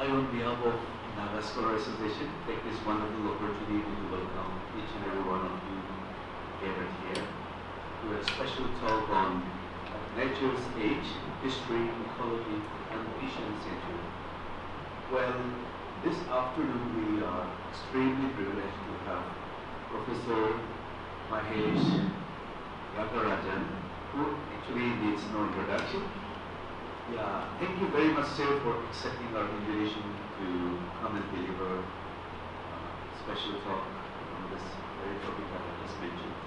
I, on behalf of Naga Scholar Association, take this wonderful opportunity to welcome each and every one of you gathered here to a special talk on nature's age, history, ecology, and vision century. Well, this afternoon we are extremely privileged to have Professor Mahesh Rangarajan, who actually needs no introduction. Yeah, thank you very much, sir, for accepting our invitation to come and deliver special talk on this very topic that I just mentioned.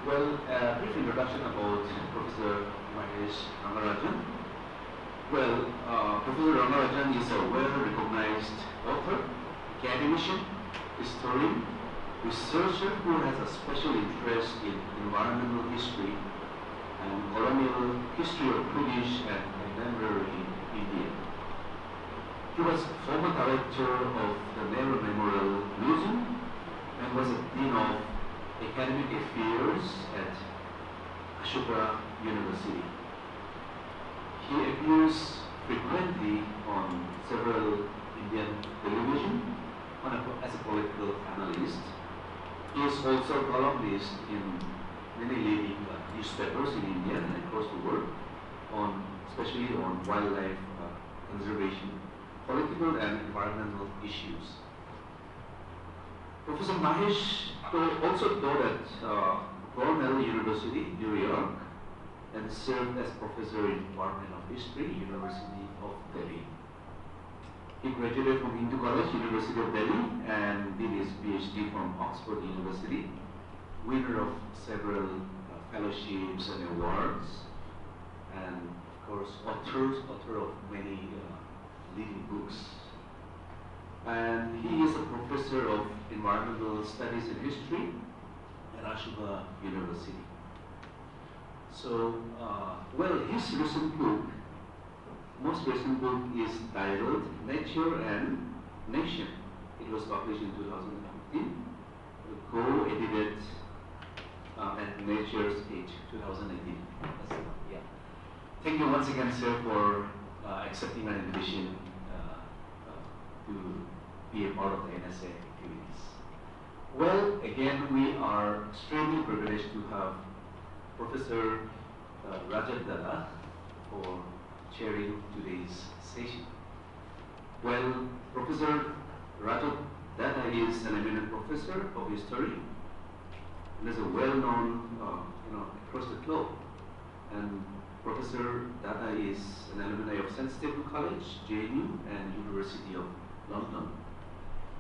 Well, a brief introduction about Professor Mahesh Rangarajan. Well, Professor Rangarajan is a well-recognized author, academician, historian, researcher who has a special interest in environmental history and colonial history of British and contemporary India. He was former director of the Nehru Memorial Museum and was a dean of academic affairs at Ashoka University. He appears frequently on several Indian television as a political analyst. He is also a columnist in many leading newspapers in India and across the world, especially on wildlife conservation, political and environmental issues. Professor Mahesh also taught at Cornell University, New York, and served as professor in Department of History, University of Delhi. He graduated from Hindu College, University of Delhi, and did his PhD from Oxford University, winner of several fellowships and awards, and of course author of many leading books. And he is a professor of environmental studies and history at Ashoka University. So, well, his most recent book is titled Nature and Nation. It was published in 2015, co-edited at Nature's Age, 2018. Yeah. Thank you once again, sir, for accepting our invitation to be a part of the NSA activities. Well, again, we are extremely privileged to have Professor Rajat Datta for chairing today's session. Well, Professor Rajat Datta is an eminent professor of history and is a well-known, across the globe. And Professor Datta is an alumni of St. Stephen College, JNU, and University of London.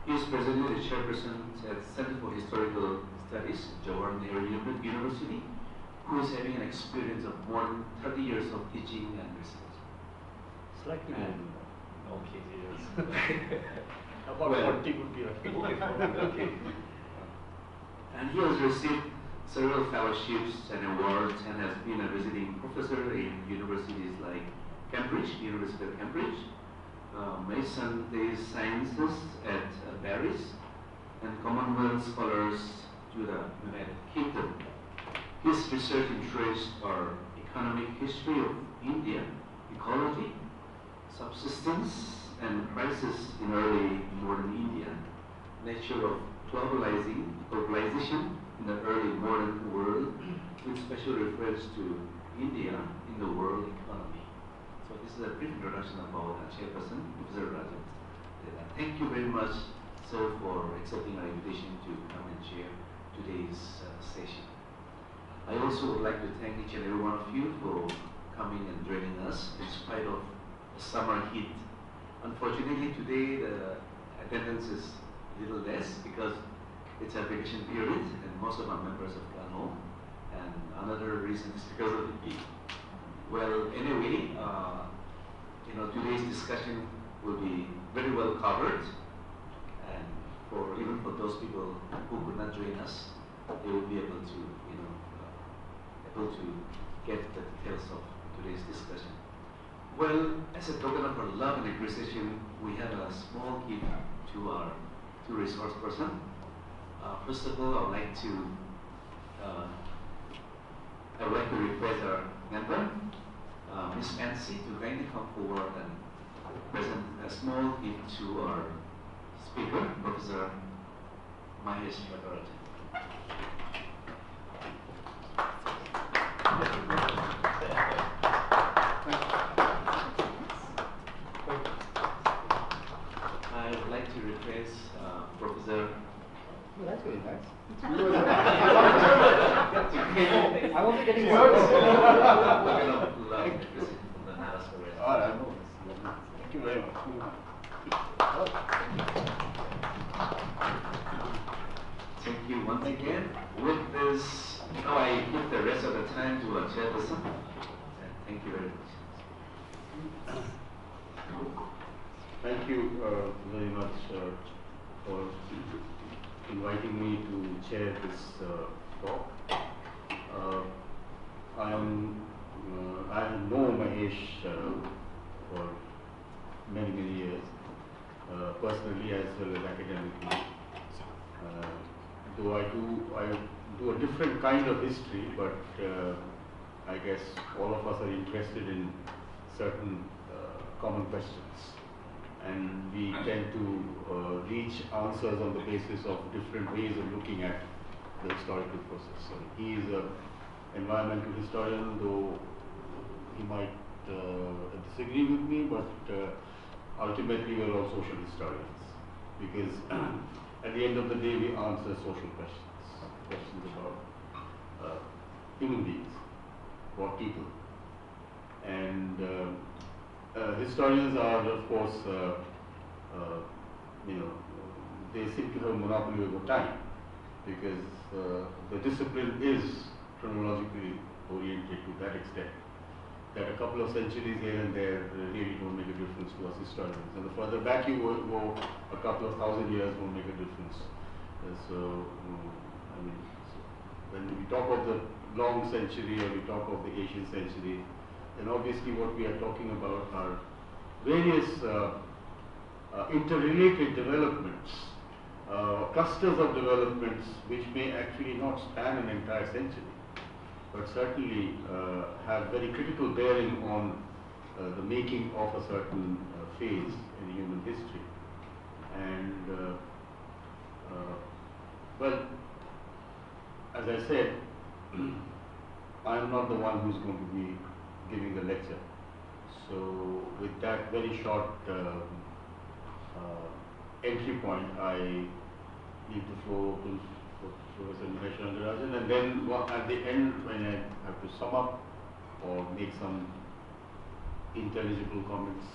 He is presently the chairperson at Center for Historical Studies, Jawaharlal Nehru University, who is having an experience of more than 30 years of teaching and research. Slightly more. Okay, years. About 40 would be okay. And he has received several fellowships and awards and has been a visiting professor in universities like Cambridge, University of Cambridge, Mason Day Sciences at Paris, and Commonwealth Scholars to the United Kingdom. His research interests are economic history of India, ecology, subsistence and crisis in early modern India, nature of globalization in the early modern world, with special reference to India in the world economy. So this is a brief introduction about our chairperson, Professor Rajat. Thank you very much, sir, for accepting our invitation to come and share today's session. I also would like to thank each and every one of you for coming and joining us in spite of the summer heat. Unfortunately, today the attendance is a little less because it's a vacation period and most of our members have gone home. And another reason is because of the heat. Well, anyway, today's discussion will be very well covered, and even for those people who could not join us, they will be able to, get the details of today's discussion. Well, as a token of our love and appreciation, we have a small gift to our two resource person. First of all, I would like to request our member, Miss Nancy, to kindly come forward and present a small gift to our speaker, Professor Mahesh Bhattarajan. I would like to request Professor. Oh, that's very nice. I won't be getting We're words. gonna love to visit the Nala Scholar. All right. Thank you very much. Thank you once again. With this, now I give the rest of the time to our chairperson. And thank you very much. Thank you very much for inviting me to chair this talk. I know Mahesh for many years, personally as well as academically. Though I do a different kind of history, but I guess all of us are interested in certain common questions, and we tend to reach answers on the basis of different ways of looking at the historical process. So he is an environmental historian, though he might disagree with me, but ultimately we are all social historians, because at the end of the day we answer social questions about human beings, about people. And historians are, of course, they seem to have a monopoly over time, because the discipline is chronologically oriented to that extent that a couple of centuries here and there really don't make a difference to us historians. And the further back you go, a couple of thousand years won't make a difference. When we talk of the long century or we talk of the Asian century, then obviously what we are talking about are various interrelated developments, clusters of developments which may actually not span an entire century, but certainly have very critical bearing on the making of a certain phase in human history. And well, as I said, I am not the one who's going to be giving the lecture. So with that very short entry point, I leave the floor open for Professor Mahesh Rangarajan, and then at the end, when I have to sum up or make some intelligible comments,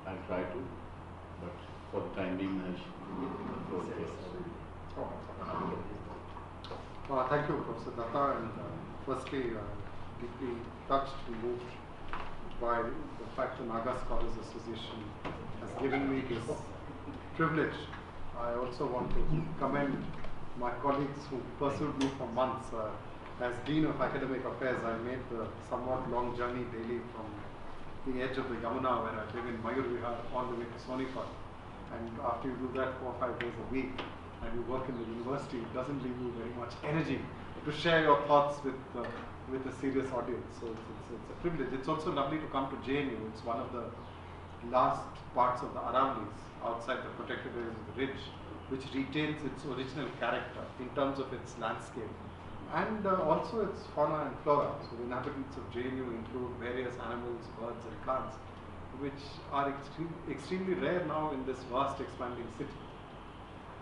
I'll try to. But for the time being, Mahesh, the floor is yours. Thank you, Professor Datta, and firstly, deeply touched and moved by the fact the Naga Scholars Association has given me this privilege. I also want to commend my colleagues who pursued me for months. As Dean of Academic Affairs, I made the somewhat long journey daily from the edge of the Yamuna, where I live in Mayur Vihar, all the way to Sonipat. And after you do that 4 or 5 days a week, and you work in the university, it doesn't leave you very much energy to share your thoughts with a serious audience. So it's a privilege. It's also lovely to come to JNU. It's one of the last parts of the Aravali's outside the protected areas of the ridge, which retains its original character in terms of its landscape and also its fauna and flora. So the inhabitants of JNU include various animals, birds and plants, which are extremely rare now in this vast expanding city.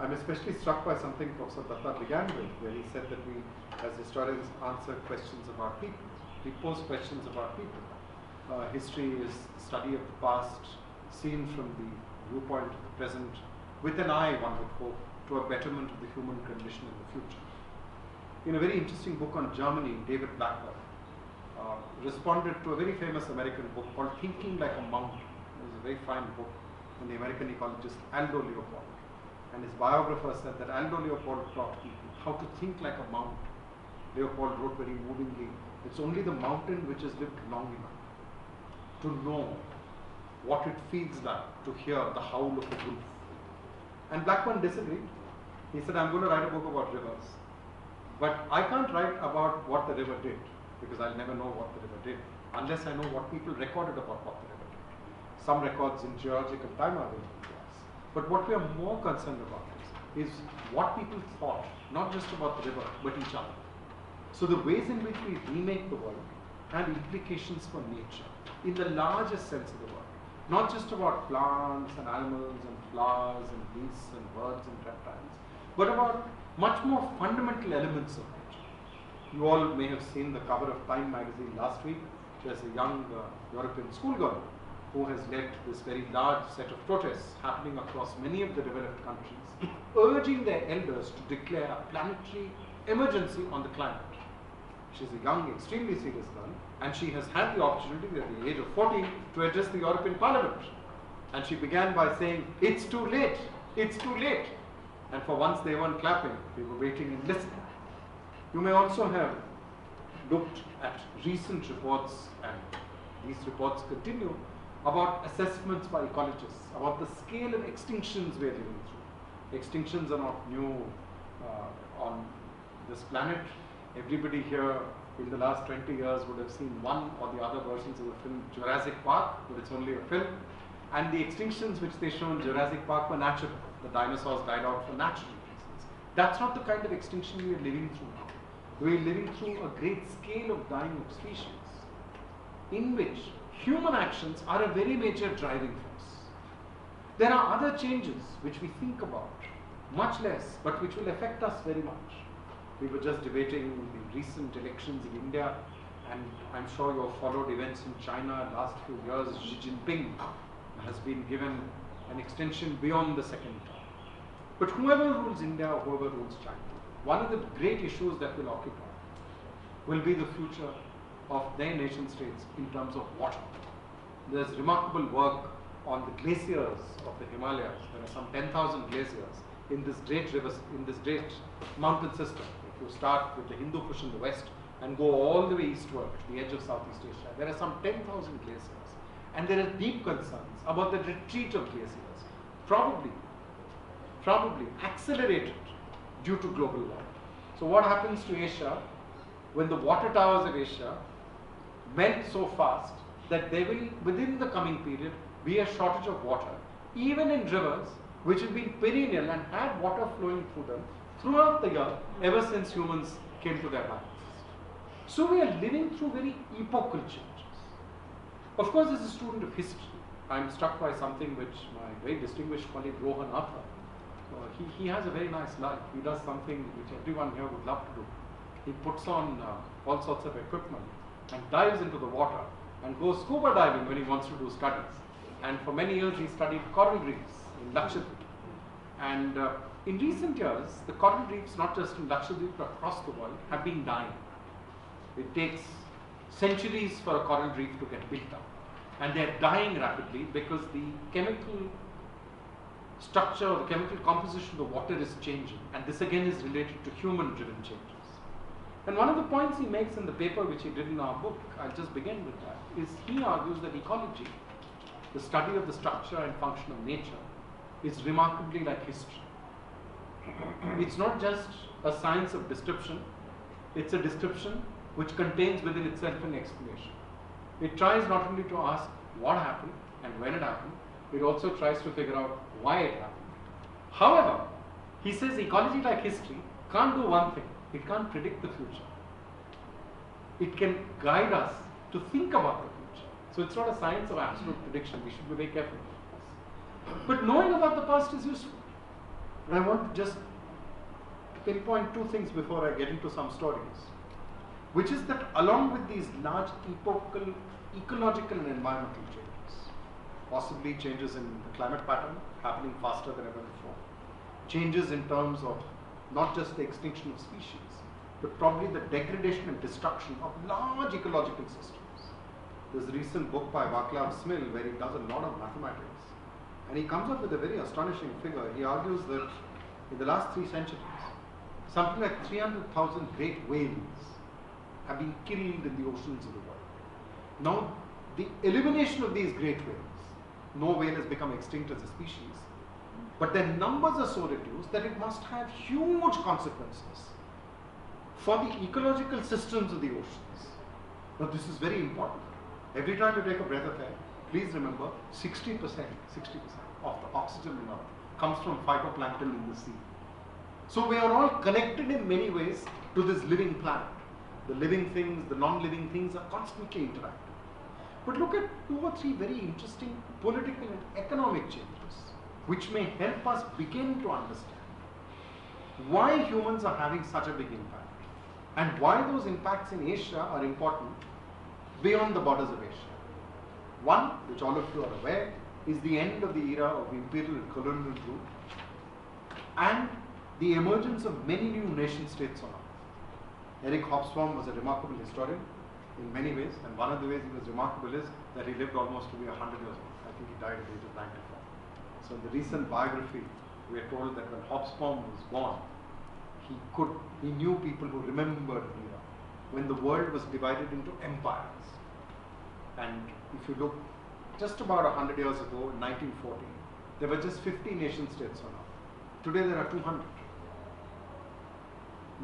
I'm especially struck by something Professor Datta began with, where he said that we, as historians, answer questions about people. We pose questions about people. History is the study of the past, seen from the viewpoint of the present, with an eye, one would hope, to a betterment of the human condition in the future. In a very interesting book on Germany, David Blackburn responded to a very famous American book called Thinking Like a Monk. It was a very fine book from the American ecologist Aldo Leopold. And his biographer said that Aldo Leopold taught people how to think like a monk. Leopold wrote very movingly, it's only the mountain which has lived long enough to know what it feels like to hear the howl of a wolf. And Blackburn disagreed. He said, I'm going to write a book about rivers. But I can't write about what the river did, because I'll never know what the river did, unless I know what people recorded about what the river did. Some records in geological time are available to us. But what we are more concerned about is what people thought, not just about the river, but each other. So the ways in which we remake the world have implications for nature in the largest sense of the word. Not just about plants and animals and flowers and beasts and birds and reptiles, but about much more fundamental elements of nature. You all may have seen the cover of Time magazine last week. There's a young European schoolgirl who has led this very large set of protests happening across many of the developed countries, urging their elders to declare a planetary emergency on the climate. She's a young, extremely serious girl, and she has had the opportunity at the age of 14 to address the European Parliament. And she began by saying, "It's too late, it's too late." And for once they weren't clapping, they were waiting and listening. You may also have looked at recent reports, and these reports continue, about assessments by ecologists, about the scale of extinctions we are living through. Extinctions are not new on this planet. Everybody here in the last 20 years would have seen one or the other versions of the film Jurassic Park, but it's only a film. And the extinctions which they show in Jurassic Park were natural. The dinosaurs died out for natural reasons. That's not the kind of extinction we are living through now. We are living through a great scale of dying of species, in which human actions are a very major driving force. There are other changes which we think about much less, but which will affect us very much. We were just debating the recent elections in India, and I'm sure you have followed events in China last few years. Xi Jinping has been given an extension beyond the second term. But whoever rules India or whoever rules China, one of the great issues that will occupy will be the future of their nation states in terms of water. There's remarkable work on the glaciers of the Himalayas. There are some 10,000 glaciers in this great river, in this great mountain system. If you start with the Hindu Kush in the west and go all the way eastward to the edge of Southeast Asia, there are some 10,000 glaciers. And there are deep concerns about the retreat of glaciers, probably accelerated due to global warming. So what happens to Asia when the water towers of Asia melt so fast that there will, within the coming period, be a shortage of water, even in rivers which have been perennial and had water flowing through them throughout the year, ever since humans came to their banks. So we are living through very epochal changes. Of course, as a student of history, I am struck by something which my very distinguished colleague Rohan Athar, he has a very nice life. He does something which everyone here would love to do. He puts on all sorts of equipment and dives into the water and goes scuba diving when he wants to do studies. And for many years he studied coral reefs in Lakshadweep. And in recent years, the coral reefs, not just in Lakshadweep but across the world, have been dying. It takes centuries for a coral reef to get built up. And they are dying rapidly because the chemical structure or the chemical composition of the water is changing. And this again is related to human-driven changes. And one of the points he makes in the paper which he did in our book, I'll just begin with that, is he argues that ecology, the study of the structure and function of nature, is remarkably like history. It's not just a science of description, it's a description which contains within itself an explanation. It tries not only to ask what happened and when it happened, it also tries to figure out why it happened. However, he says ecology, like history, can't do one thing. It can't predict the future. It can guide us to think about the future. So it's not a science of absolute prediction. We should be very careful about this. But knowing about the past is useful. And I want to just pinpoint two things before I get into some stories, which is that along with these large epochal, ecological and environmental changes, possibly changes in the climate pattern happening faster than ever before, changes in terms of not just the extinction of species, but probably the degradation and destruction of large ecological systems. There's a recent book by Václav Smil where he does a lot of mathematics, and he comes up with a very astonishing figure. He argues that in the last 3 centuries, something like 300,000 great whales have been killed in the oceans of the world. Now, the elimination of these great whales, no whale has become extinct as a species, but their numbers are so reduced that it must have huge consequences for the ecological systems of the oceans. Now this is very important. Every time you take a breath of air, please remember 60% of the oxygen in Earth comes from phytoplankton in the sea. So we are all connected in many ways to this living planet. The living things, the non-living things are constantly interacting. But look at 2 or 3 very interesting political and economic changes which may help us begin to understand why humans are having such a big impact and why those impacts in Asia are important beyond the borders of Asia. One, which all of you are aware, is the end of the era of imperial and colonial rule and the emergence of many new nation states on Earth. Eric Hobsbawm was a remarkable historian in many ways, and one of the ways he was remarkable is that he lived almost to be 100 years old. I think he died at the age of 94. So in the recent biography, we are told that when Hobsbawm was born, he knew people who remembered the era when the world was divided into empires. And if you look just about 100 years ago, in 1940, there were just 50 nation states on Earth. Today there are 200.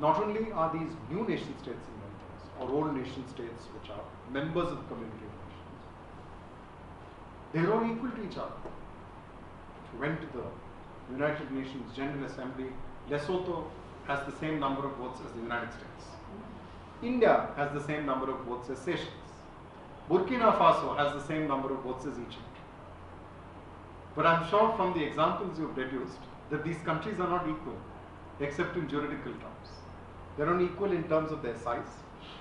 Not only are these new nation states in many ways, or old nation states which are members of the community of nations, they are all equal to each other. If you went to the United Nations General Assembly, Lesotho has the same number of votes as the United States. India has the same number of votes as Seychelles. Burkina Faso has the same number of votes as Egypt. But I'm sure from the examples you've deduced that these countries are not equal, except in juridical terms. They're not equal in terms of their size,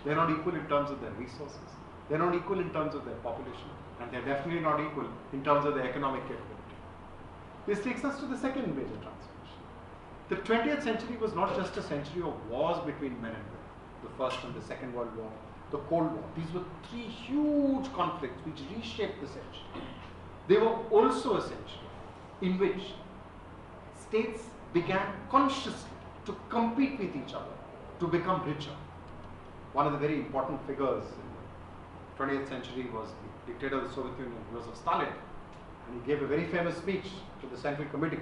they're not equal in terms of their resources, they're not equal in terms of their population, and they're definitely not equal in terms of their economic capability. This takes us to the second major transformation. The 20th century was not just a century of wars between men and women, the First and the Second World War, the Cold War. These were 3 huge conflicts which reshaped the century. They were also a century in which states began consciously to compete with each other to become richer. One of the very important figures in the 20th century was the dictator of the Soviet Union, Joseph Stalin, and he gave a very famous speech to the Central Committee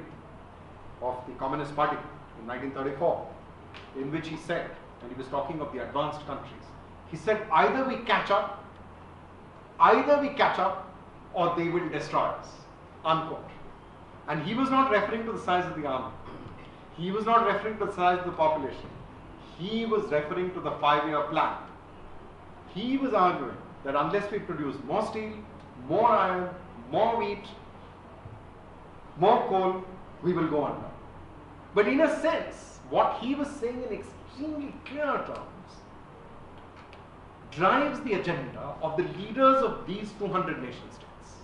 of the Communist Party in 1934, in which he said, and he was talking of the advanced countries, he said, either we catch up, or they will destroy us, unquote. And he was not referring to the size of the army. He was not referring to the size of the population. He was referring to the 5-year plan. He was arguing that unless we produce more steel, more iron, more wheat, more coal, we will go under. But in a sense, what he was saying in extremely clear terms drives the agenda of the leaders of these 200 nation states.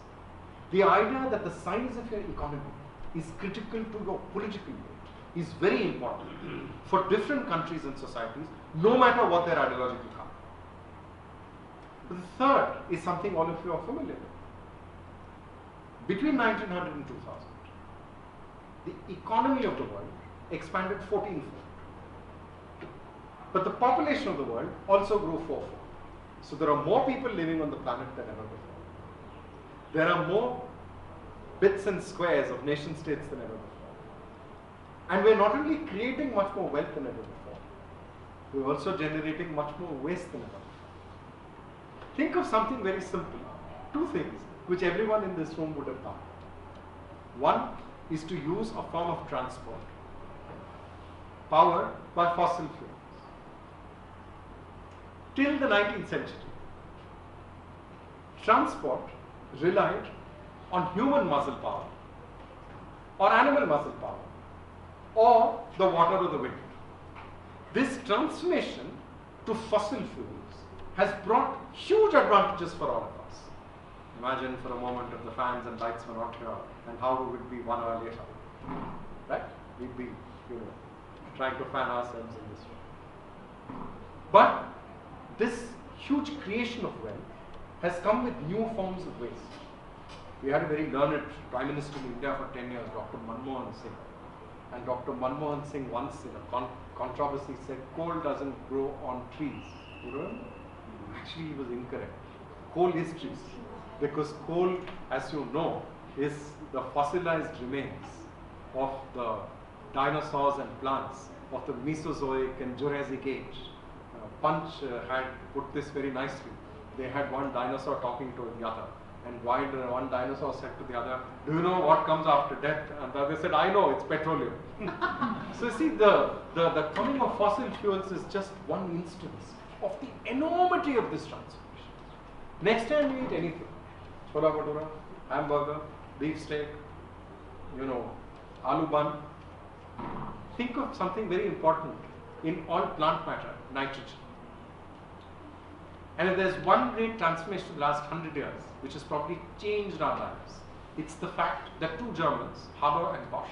The idea that the size of your economy is critical to your political weight is very important for different countries and societies, no matter what their ideological color. The third is something all of you are familiar with. Between 1900 and 2000, the economy of the world expanded 14-fold. But the population of the world also grew 4-fold. So there are more people living on the planet than ever before. There are more bits and squares of nation states than ever before. And we're not only creating much more wealth than ever before, we're also generating much more waste than ever before. Think of something very simple. 2 things which everyone in this room would have done. One is to use a form of transport powered by fossil fuels. Till the 19th century, transport relied on human muscle power or animal muscle power or the water or the wind. This transformation to fossil fuels has brought huge advantages for all of us. Imagine for a moment if the fans and lights were not here, and how we would be 1 hour later, right? We'd be, trying to fan ourselves in this way. But this huge creation of wealth has come with new forms of waste. We had a very learned Prime Minister in India for 10 years, Dr. Manmohan Singh. And Dr. Manmohan Singh once in a controversy said, coal doesn't grow on trees. You remember? Actually, he was incorrect. Coal is trees. Because coal, as you know, is the fossilized remains of the dinosaurs and plants of the Mesozoic and Jurassic age. Punch had put this very nicely. They had one dinosaur talking to the other, And one dinosaur said to the other, do you know what comes after death? And the other said, I know, it's petroleum. So you see, the coming of fossil fuels is just one instance of the enormity of this transformation. Next time you eat anything, chola bhatura, hamburger, beef steak, aloo bun, think of something very important in all plant matter, nitrogen. And if there's one great transformation in the last 100 years, which has probably changed our lives, it's the fact that two Germans, Haber and Bosch,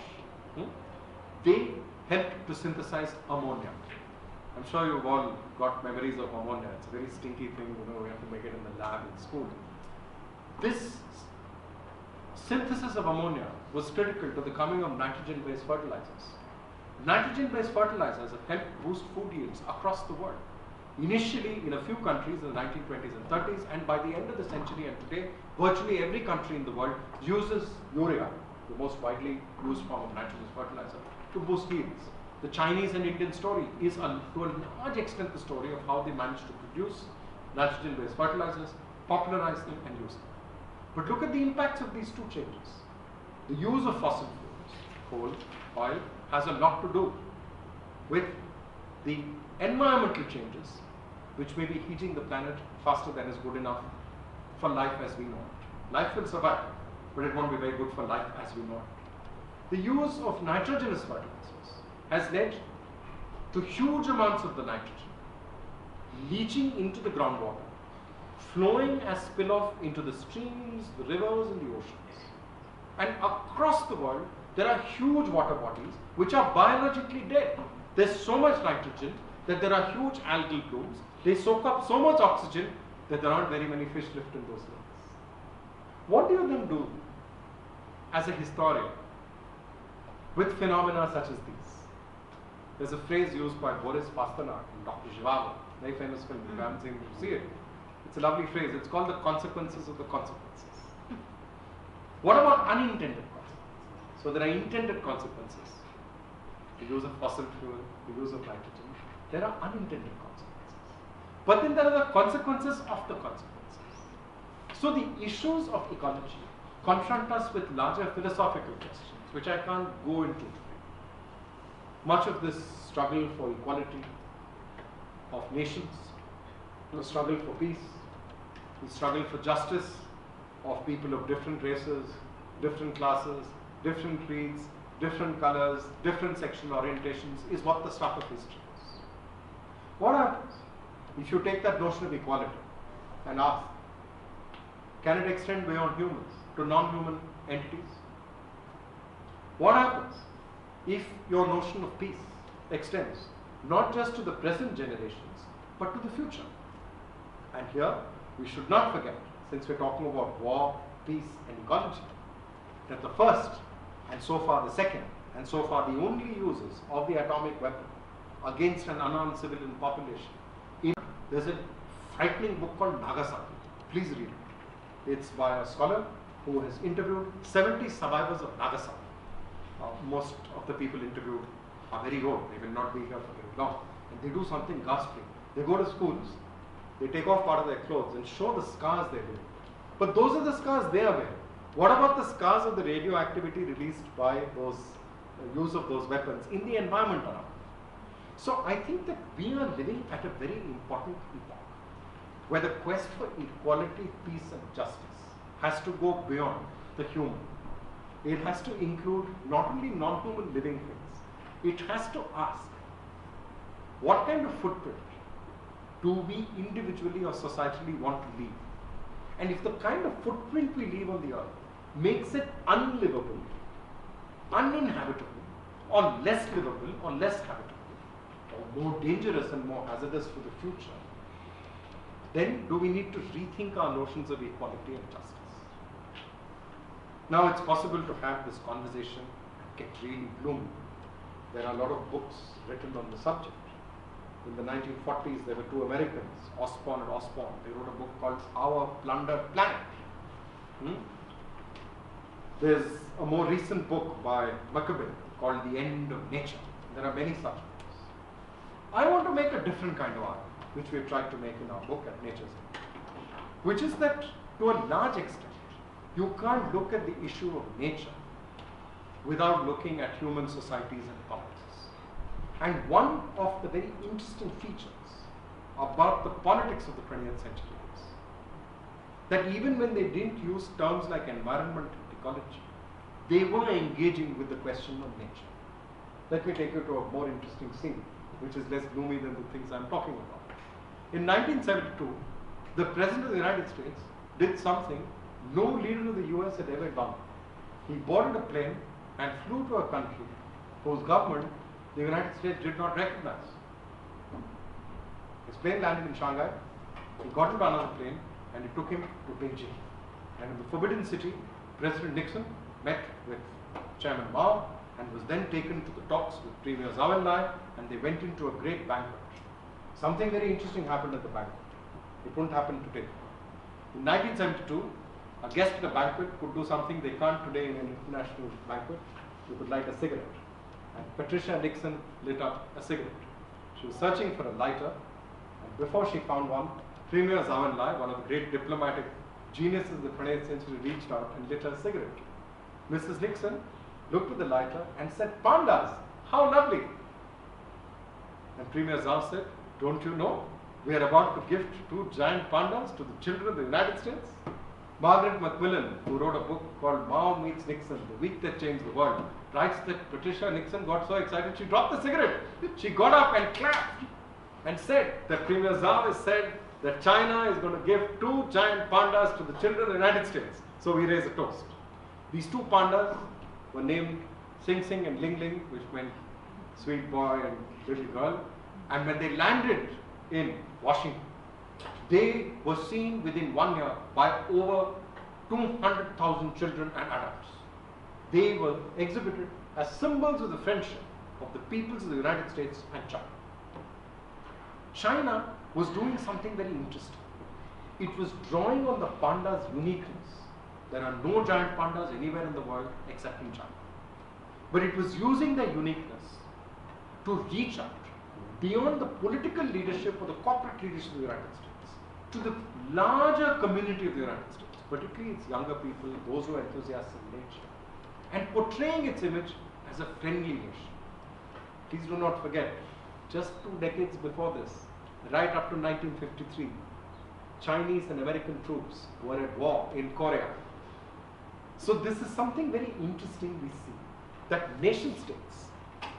they helped to synthesize ammonia. I'm sure you've all got memories of ammonia. It's a very stinky thing, we have to make it in the lab in school. This synthesis of ammonia was critical to the coming of nitrogen-based fertilizers. Nitrogen-based fertilizers have helped boost food yields across the world. Initially in a few countries in the 1920s and 30s, and by the end of the century and today, virtually every country in the world uses urea, the most widely used form of nitrogen fertilizer, to boost yields. The Chinese and Indian story is to a large extent the story of how they managed to produce nitrogen-based fertilizers, popularize them and use them. But look at the impacts of these two changes. The use of fossil fuels, coal, oil, has a lot to do with the environmental changes which may be heating the planet faster than is good enough for life as we know it. Life will survive, but it won't be very good for life as we know it. The use of nitrogenous fertilizers has led to huge amounts of the nitrogen leaching into the groundwater, flowing as spill-off into the streams, the rivers and the oceans. And across the world, there are huge water bodies which are biologically dead. There's so much nitrogen that there are huge algal blooms. They soak up so much oxygen that there aren't very many fish left in those lakes. What do you then do as a historian with phenomena such as these? There's a phrase used by Boris Pasternak in Dr. Zhivago, very famous film, if you haven't seen it, you see it. It's a lovely phrase. It's called the consequences of the consequences. What about unintended consequences? So there are intended consequences. The use of fossil fuel, the use of nitrogen. There are unintended consequences. But then there are the consequences of the consequences. So the issues of ecology confront us with larger philosophical questions, which I can't go into today. Much of this struggle for equality of nations, the struggle for peace, the struggle for justice of people of different races, different classes, different creeds, different colors, different sexual orientations is what the stuff of history is. What happens if you take that notion of equality and ask, can it extend beyond humans to non-human entities? What happens if your notion of peace extends not just to the present generations but to the future? And here we should not forget, since we're talking about war, peace and ecology, that the first and so far the second and so far the only users of the atomic weapon against an unarmed civilian population. There's a frightening book called Nagasaki. Please read it. It's by a scholar who has interviewed 70 survivors of Nagasaki. Most of the people interviewed are very old. They will not be here for very long. And they do something ghastly. They go to schools, they take off part of their clothes and show the scars they're wearing. But those are the scars they are wearing. What about the scars of the radioactivity released by those use of those weapons in the environment around? So I think that we are living at a very important epoch where the quest for equality, peace and justice has to go beyond the human. It has to include not only non-human living things, it has to ask, what kind of footprint do we individually or societally want to leave? And if the kind of footprint we leave on the earth makes it unlivable, uninhabitable, or less livable, or less habitable, or more dangerous and more hazardous for the future, then do we need to rethink our notions of equality and justice? Now it's possible to have this conversation and get really gloomy. There are a lot of books written on the subject. In the 1940s, there were two Americans, Osborne and Osborne. They wrote a book called Our Plundered Planet. There's a more recent book by McCabe called The End of Nature. There are many such books. I want to make a different kind of argument, which we've tried to make in our book at Nature's End, which is that to a large extent, You can't look at the issue of nature without looking at human societies and politics. And one of the very interesting features about the politics of the 20th century is that even when they didn't use terms like environment and ecology, they were engaging with the question of nature. Let me take you to a more interesting scene, which is less gloomy than the things I'm talking about. In 1972, the President of the United States did something no leader of the US had ever done. He boarded a plane and flew to a country whose government the United States did not recognize. His plane landed in Shanghai, he got into another plane and he took him to Beijing. And in the Forbidden City, President Nixon met with Chairman Mao and was then taken to the talks with Premier Zhou Enlai, and they went into a great banquet. Something very interesting happened at the banquet. It wouldn't happen today. In 1972, a guest at a banquet could do something they can't today in an international banquet. You could light a cigarette. And Patricia Nixon lit up a cigarette. She was searching for a lighter, and before she found one, Premier Zhou Enlai, one of the great diplomatic geniuses of the 20th century, reached out and lit her a cigarette. Mrs. Nixon looked at the lighter and said, "Pandas, how lovely." And Premier Zhou said, "Don't you know, we are about to gift 2 giant pandas to the children of the United States?" Margaret Macmillan, who wrote a book called Mao Meets Nixon, The Week That Changed the World, writes that Patricia Nixon got so excited she dropped the cigarette. She got up and clapped and said that Premier Zhou has said that China is going to give 2 giant pandas to the children of the United States. So we raise a toast. These 2 pandas were named Sing Sing and Ling Ling, which meant sweet boy and little girl. And when they landed in Washington, they were seen within 1 year by over 200,000 children and adults. They were exhibited as symbols of the friendship of the peoples of the United States and China. China was doing something very interesting. It was drawing on the panda's uniqueness. There are no giant pandas anywhere in the world except in China. But it was using their uniqueness to reach out beyond the political leadership or the corporate leadership of the United States to the larger community of the United States, particularly its younger people, those who are enthusiasts in nature, and portraying its image as a friendly nation. Please do not forget, just 2 decades before this, right up to 1953, Chinese and American troops were at war in Korea. So this is something very interesting we see, that nation states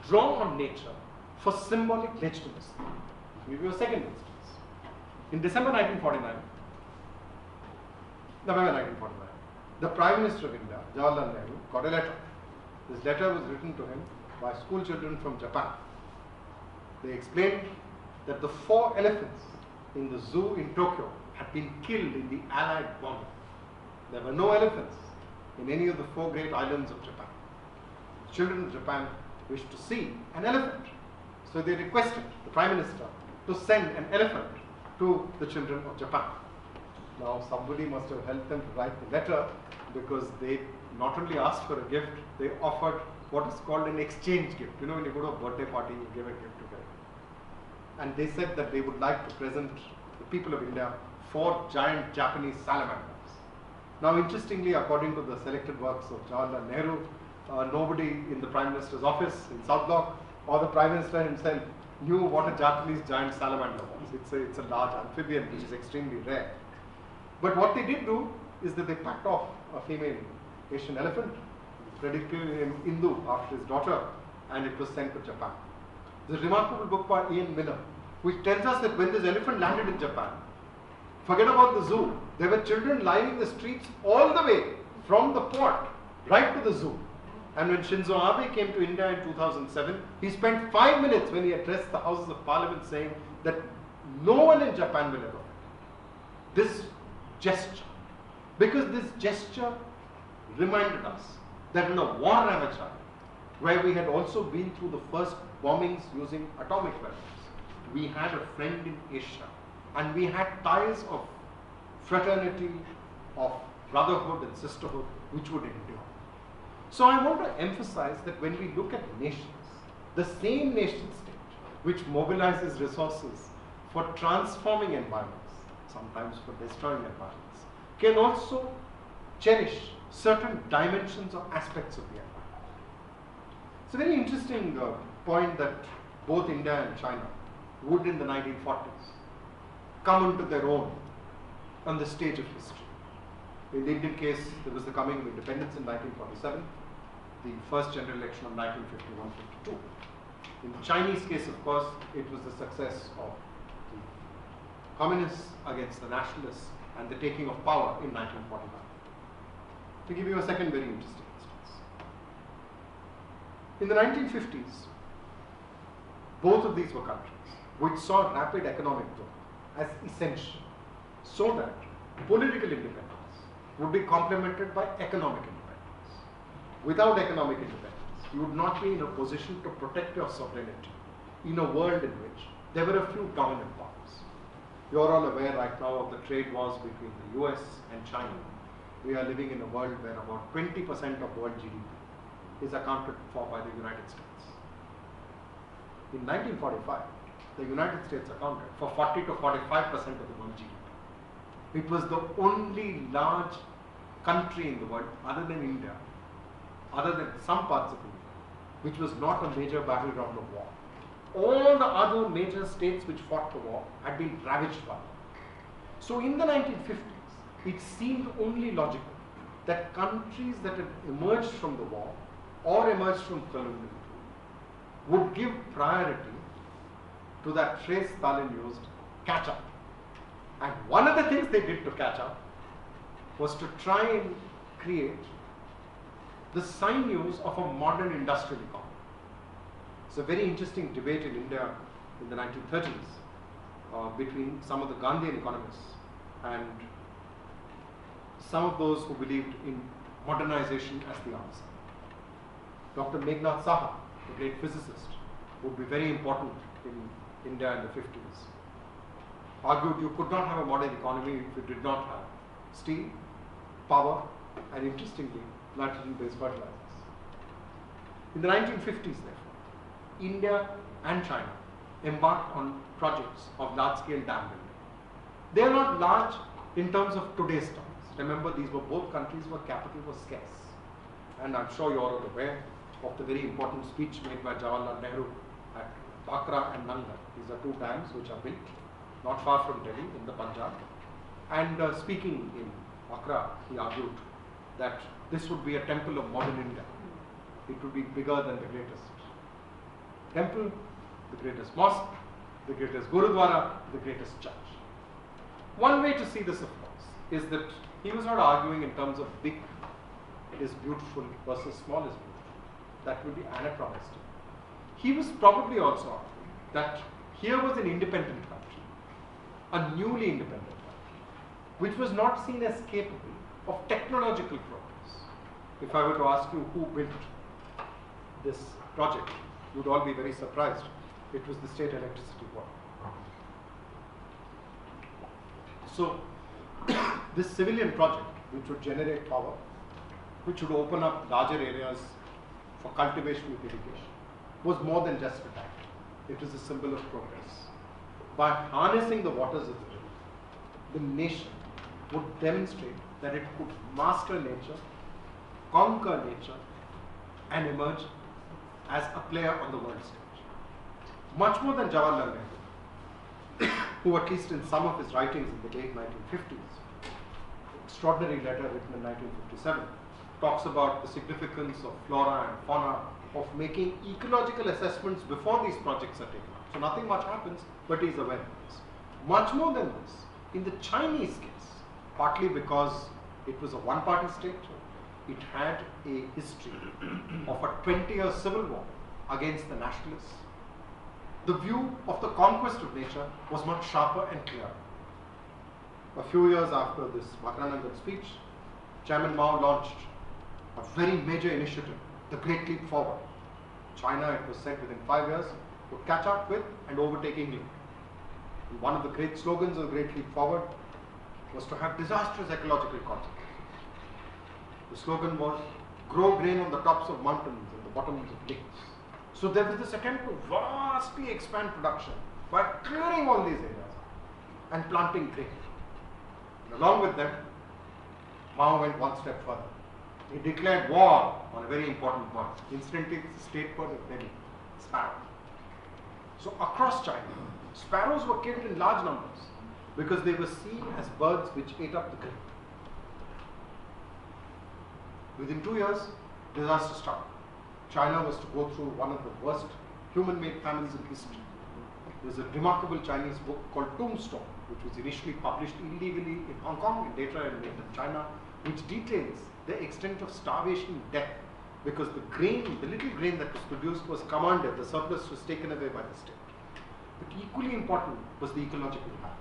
draw on nature for symbolic legitimacy. I'll give you a second instance. In November 1949, the Prime Minister of India, Jawaharlal Nehru, got a letter. This letter was written to him by school children from Japan. They explained that the 4 elephants in the zoo in Tokyo had been killed in the Allied bombing. There were no elephants in any of the 4 great islands of Japan. The children of Japan wished to see an elephant. So they requested the Prime Minister to send an elephant to the children of Japan. Now somebody must have helped them to write the letter, because they not only asked for a gift, they offered what is called an exchange gift. You know, when you go to a birthday party, you give a gift together. And they said that they would like to present the people of India 4 giant Japanese salamanders. Now interestingly, according to the selected works of Jawaharlal Nehru, nobody in the Prime Minister's office in South Block or the Prime Minister himself knew what a Japanese giant salamander was. It's a large amphibian which is extremely rare. But what they did do is that they packed off a female Asian elephant, predicted named Indu after his daughter, and it was sent to Japan. There's a remarkable book by Ian Miller, which tells us that when this elephant landed in Japan, forget about the zoo, there were children lining the streets all the way from the port right to the zoo. And when Shinzo Abe came to India in 2007, he spent 5 minutes when he addressed the Houses of Parliament saying that no one in Japan will ever forget this gesture. Because this gesture reminded us that in a war-ravaged island, where we had also been through the first bombings using atomic weapons, we had a friend in Asia, and we had ties of fraternity, of brotherhood and sisterhood, which would endure. So I want to emphasize that when we look at nations, the same nation state which mobilizes resources for transforming environments, sometimes for destroying environments, can also cherish certain dimensions or aspects of the empire. It's a very interesting point that both India and China would in the 1940s come into their own on the stage of history. In the Indian case, there was the coming of independence in 1947, the first general election of 1951-52. In the Chinese case, of course, it was the success of the communists against the nationalists and the taking of power in 1949. To give you a second very interesting instance. In the 1950s, both of these were countries which saw rapid economic growth as essential so that political independence would be complemented by economic independence. Without economic independence, you would not be in a position to protect your sovereignty in a world in which there were a few dominant powers. You are all aware right now of the trade wars between the US and China. We are living in a world where about 20% of world GDP is accounted for by the United States. In 1945, the United States accounted for 40 to 45% of the world GDP. It was the only large country in the world, other than India, other than some parts of India, which was not a major battleground of war. All the other major states which fought the war had been ravaged by war. So in the 1950s, it seemed only logical that countries that had emerged from the war or emerged from colonialism would give priority to that phrase Stalin used, catch up. And one of the things they did to catch up was to try and create the sinews of a modern industrial economy. It's a very interesting debate in India in the 1930s between some of the Gandhian economists and some of those who believed in modernization as the answer. Dr. Meghnad Saha, the great physicist, would be very important in India in the 50s. Argued you could not have a modern economy if you did not have steel, power, and interestingly, nitrogen-based fertilizers. In the 1950s, therefore, India and China embarked on projects of large-scale dam building. They are not large in terms of today's terms. Remember, these were both countries where capital was scarce. And I'm sure you are all aware of the very important speech made by Jawaharlal Nehru at Bhakra and Nangal. These are two dams which are built not far from Delhi in the Punjab. And speaking in Bhakra, he argued that this would be a temple of modern India. It would be bigger than the greatest temple, the greatest mosque, the greatest Gurudwara, the greatest church. One way to see this, of course, is that he was not arguing in terms of big is beautiful versus small is beautiful. That would be anachronistic. He was probably also arguing that here was an independent country, a newly independent country, which was not seen as capable of technological progress. If I were to ask you who built this project, you would all be very surprised. It was the State Electricity Board. So, this civilian project, which would generate power, which would open up larger areas for cultivation with irrigation, was more than just a time. It was a symbol of progress. By harnessing the waters of the river, the nation would demonstrate that it could master nature, conquer nature, and emerge as a player on the world stage. Much more than Jawaharlal Nehru, who at least in some of his writings in the late 1950s, extraordinary letter written in 1957, talks about the significance of flora and fauna, of making ecological assessments before these projects are taken up. So nothing much happens, but he's aware of this. Much more than this, in the Chinese case, partly because it was a one-party state, it had a history of a 20-year civil war against the nationalists. The view of the conquest of nature was much sharper and clearer. A few years after this Bhakra-Nangal speech, Chairman Mao launched a very major initiative, the Great Leap Forward. China, it was said, within 5 years, would catch up with and overtake England. And one of the great slogans of the Great Leap Forward was to have disastrous ecological consequences. The slogan was, grow grain on the tops of mountains and the bottoms of lakes. So there was this attempt to vastly expand production by clearing all these areas and planting grain. And along with them, Mao went one step further. He declared war on a very important bird. Incidentally, it's a state bird of Delhi, sparrow. So across China, sparrows were killed in large numbers because they were seen as birds which ate up the grain. Within 2 years, disaster struck. China was to go through one of the worst human-made famines in history. There's a remarkable Chinese book called Tombstone, which was initially published illegally in Hong Kong, in later in mainland China, which details the extent of starvation and death because the grain, the little grain that was produced was commanded, the surplus was taken away by the state. But equally important was the ecological impact.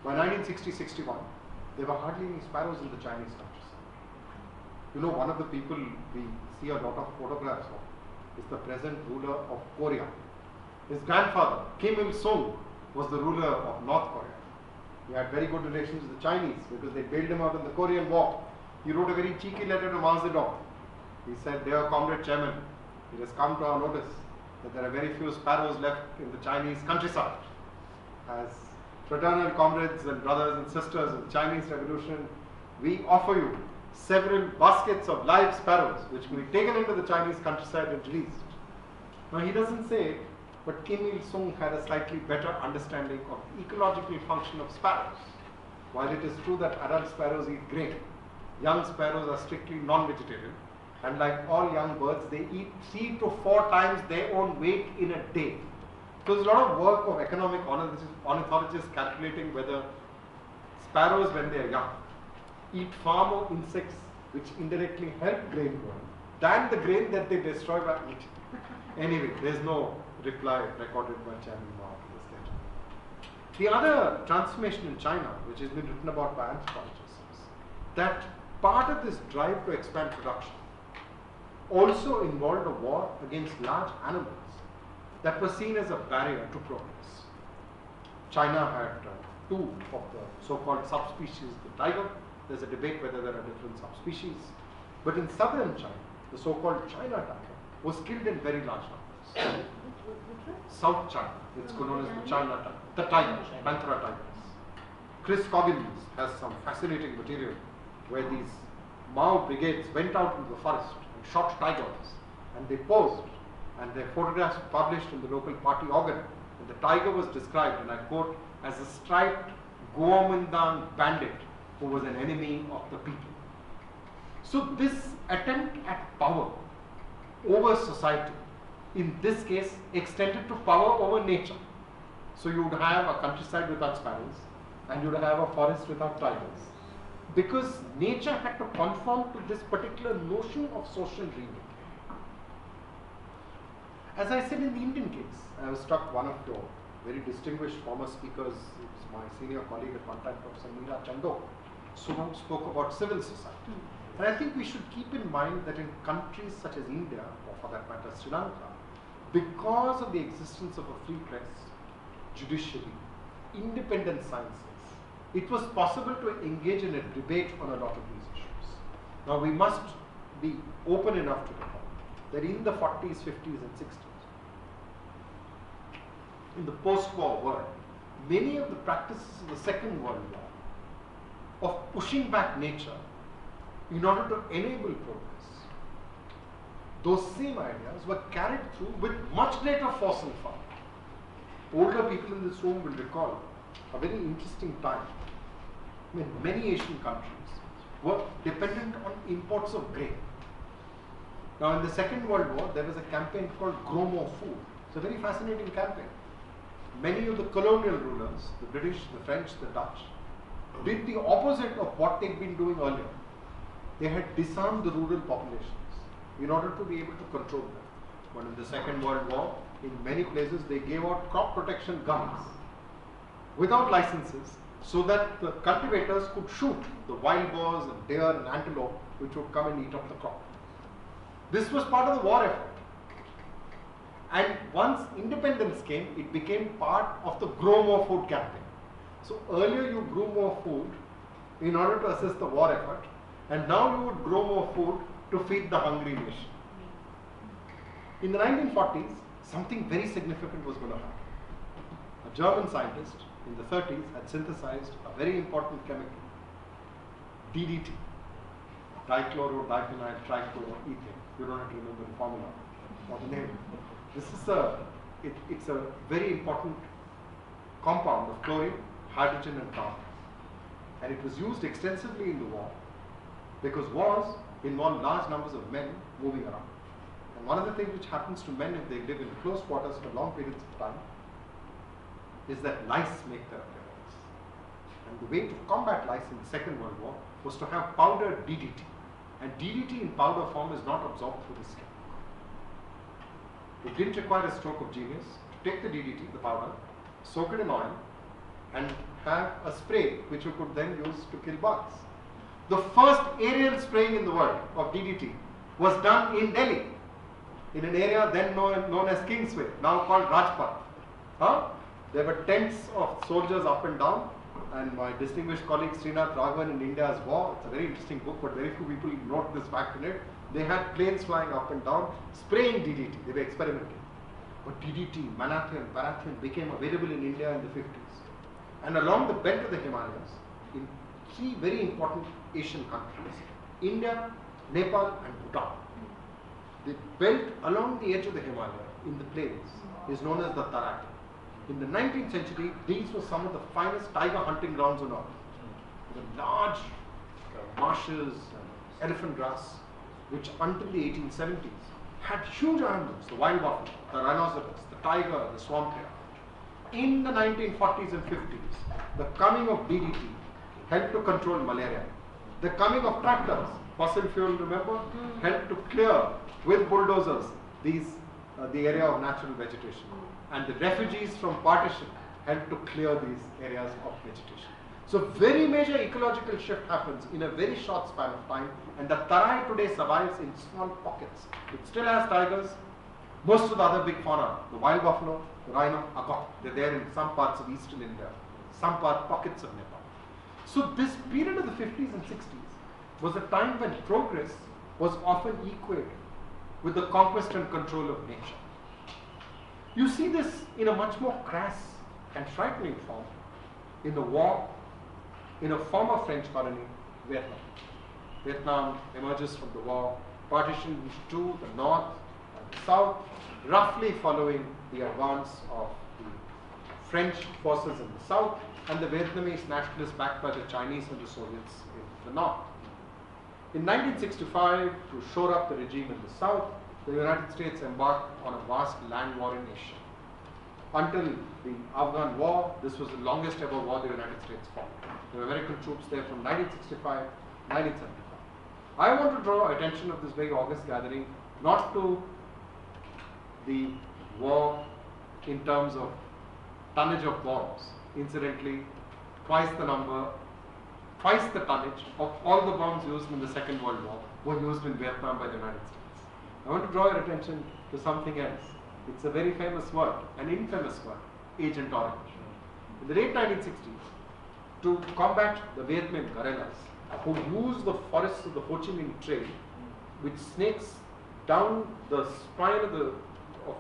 By 1960-61, there were hardly any sparrows in the Chinese countryside. You know, one of the people we see a lot of photographs of is the present ruler of Korea. His grandfather, Kim Il-sung, was the ruler of North Korea. He had very good relations with the Chinese because they bailed him out in the Korean War. He wrote a very cheeky letter to Mao Zedong. He said, "Dear Comrade Chairman, it has come to our notice that there are very few sparrows left in the Chinese countryside. As fraternal comrades and brothers and sisters of the Chinese Revolution, we offer you several baskets of live sparrows which will be taken into the Chinese countryside and released." Now he doesn't say it, but Kim Il-sung had a slightly better understanding of the ecological function of sparrows. While it is true that adult sparrows eat grain, young sparrows are strictly non-vegetarian, and like all young birds, they eat 3 to 4 times their own weight in a day. So there's a lot of work of economic ornithologists calculating whether sparrows, when they are young, eat far more insects which indirectly help grain growing than the grain that they destroy by eating. Anyway, there's no reply recorded by Chairman Mao to this letter. The other transformation in China, which has been written about by anthropologists, is that part of this drive to expand production also involved a war against large animals that were seen as a barrier to progress. China had 2 of the so-called subspecies of the tiger. There's a debate whether there are different subspecies. But in southern China, the so-called China tiger was killed in very large numbers. South China, it's known as the China tiger, the tiger, Panthera tigers. Chris Coggins has some fascinating material where these Mao brigades went out into the forest and shot tigers, and they posed, and their photographs were published in the local party organ. And the tiger was described, and I quote, as a striped Kuomintang bandit who was an enemy of the people. So this attempt at power over society, in this case, extended to power over nature. So you would have a countryside without sparrows, and you would have a forest without tigers, because nature had to conform to this particular notion of social reunion. As I said in the Indian case, I was struck, one of your very distinguished former speakers, it was my senior colleague at one time, Professor Meera Chandok, spoke about civil society. And I think we should keep in mind that in countries such as India, or for that matter Sri Lanka, because of the existence of a free press, judiciary, independent sciences, it was possible to engage in a debate on a lot of these issues. Now we must be open enough to recall that in the 40s, 50s and 60s, in the post-war world, many of the practices of the Second World War of pushing back nature in order to enable progress, those same ideas were carried through with much greater force and fire. Older people in this room will recall a very interesting time when many Asian countries were dependent on imports of grain. Now in the Second World War, there was a campaign called Grow More Food. It's a very fascinating campaign. Many of the colonial rulers, the British, the French, the Dutch, did the opposite of what they'd been doing earlier. They had disarmed the rural populations in order to be able to control them. But in the Second World War, in many places they gave out crop protection guns without licenses so that the cultivators could shoot the wild boars and deer and antelope which would come and eat up the crop. This was part of the war effort. And once independence came, it became part of the Grow More Food campaign. So earlier you grew more food in order to assist the war effort, and now you would grow more food to feed the hungry nation. In the 1940s, something very significant was going to happen. A German scientist in the 30s had synthesized a very important chemical, DDT, dichloro-diphenyl trichloroethane. You don't have to remember the formula or the name. This is it's a very important compound of chlorine, hydrogen and carbon. And it was used extensively in the war because wars involve large numbers of men moving around. And one of the things which happens to men if they live in close quarters for long periods of time is that lice make their appearance. And the way to combat lice in the Second World War was to have powdered DDT. And DDT in powder form is not absorbed through the skin. It didn't require a stroke of genius to take the DDT, the powder, soak it in oil, and have a spray which you could then use to kill bugs. The first aerial spraying in the world of DDT was done in Delhi, in an area then known as Kingsway, now called Rajpath. There were tents of soldiers up and down, and my distinguished colleague Srinath Raghavan in India's War, it's a very interesting book, but very few people note this fact in it. They had planes flying up and down, spraying DDT, they were experimenting. But DDT, malathion, parathion became available in India in the 50s. And along the belt of the Himalayas, in three very important Asian countries, India, Nepal and Bhutan. The belt along the edge of the Himalaya in the plains is known as the Tarai. In the 19th century, these were some of the finest tiger hunting grounds on earth. The large marshes and elephant grass, which until the 1870s had huge animals, the wild buffalo, the rhinoceros, the tiger, the swamp hare. In the 1940s and 50s, the coming of DDT helped to control malaria. The coming of tractors, fossil fuel, remember, helped to clear with bulldozers the area of natural vegetation. And the refugees from partition helped to clear these areas of vegetation. So very major ecological shift happens in a very short span of time, and the Tarai today survives in small pockets. It still has tigers. Most of the other big fauna, the wild buffalo, the rhino, are gone. They're there in some parts of eastern India, some pockets of Nepal. So this period of the 50s and 60s was a time when progress was often equated with the conquest and control of nature. You see this in a much more crass and frightening form in the war in a former French colony, Vietnam. Vietnam emerges from the war, partitioned into two, the north and the south, roughly following the advance of the French forces in the south and the Vietnamese nationalists backed by the Chinese and the Soviets in the north. In 1965, to shore up the regime in the south, the United States embarked on a vast land war in Asia. Until the Afghan war, this was the longest ever war the United States fought. There were American troops there from 1965 to 1975. I want to draw attention of this very august gathering not to the war in terms of tonnage of bombs. Incidentally, twice the tonnage of all the bombs used in the Second World War were used in Vietnam by the United States. I want to draw your attention to something else. It's a very famous word, an infamous word, Agent Orange. In the late 1960s, to combat the Viet Minh guerrillas who used the forests of the Ho Chi Minh Trail, which snakes down the spine of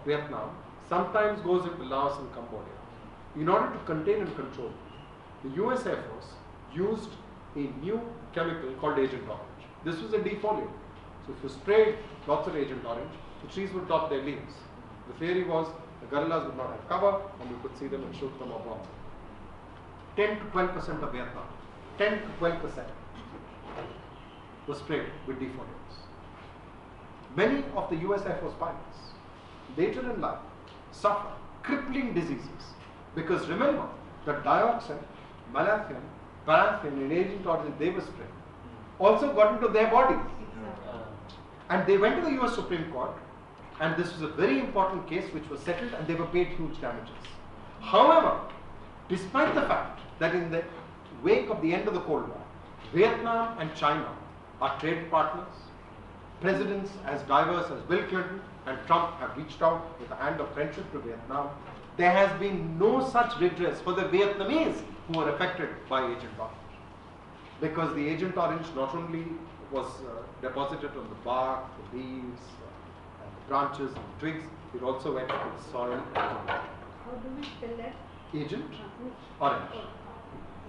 Vietnam, sometimes goes into Laos and Cambodia. In order to contain and control, the US Air Force used a new chemical called Agent Orange. This was a defoliant. So if you sprayed lots of Agent Orange, the trees would drop their leaves. The theory was the guerrillas would not have cover and you could see them and shoot them or bomb them. 10 to 12% of Vietnam, 10 to 12% was sprayed with defoliants. Many of the US Air Force pilots later in life suffer crippling diseases because remember that dioxin, malathion, paraffin and Agent Orange they were spraying also got into their bodies. And they went to the US Supreme Court and this was a very important case which was settled and they were paid huge damages. However, despite the fact that in the wake of the end of the Cold War, Vietnam and China are trade partners, presidents as diverse as Bill Clinton and Trump have reached out with a hand of friendship to Vietnam, there has been no such redress for the Vietnamese who were affected by Agent Orange. Because the Agent Orange not only was deposited on the bark, the leaves, and the branches and the twigs, it also went into the soil and the water. How do we spell that? Agent Orange.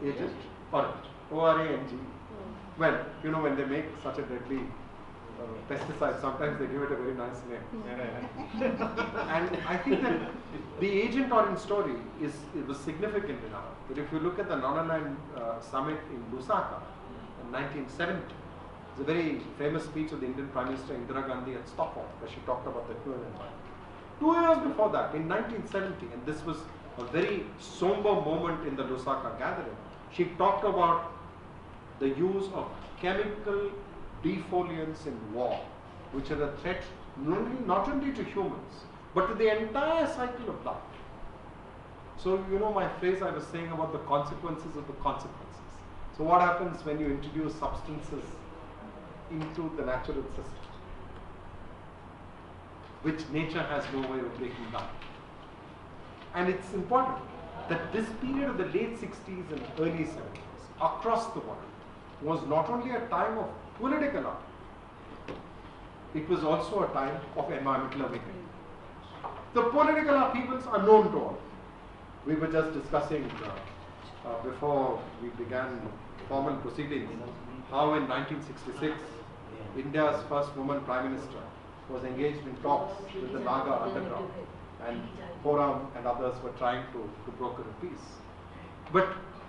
Agent Orange. O-R-A-N-G. Well, you know, when they make such a deadly pesticide, sometimes they give it a very nice name. And I think that the Agent Orange story it was significant enough that if you look at the Non-Aligned Summit in Lusaka in 1970, it's a very famous speech of the Indian Prime Minister Indira Gandhi at Stockholm, where she talked about the human environment. 2 years before that, in 1970, and this was a very somber moment in the Lusaka gathering, she talked about the use of chemical defoliants in war, which are a threat not only to humans, but to the entire cycle of life. So, you know my phrase I was saying about the consequences of the consequences. So what happens when you introduce substances into the natural system, which nature has no way of breaking down? And it's important that this period of the late 60s and early 70s across the world was not only a time of political art, it was also a time of environmental awakening. The political upheavals are known to all. We were just discussing before we began formal proceedings how in 1966 India's first woman Prime Minister was engaged in talks with the Naga underground, and Forum and others were trying to broker a peace. But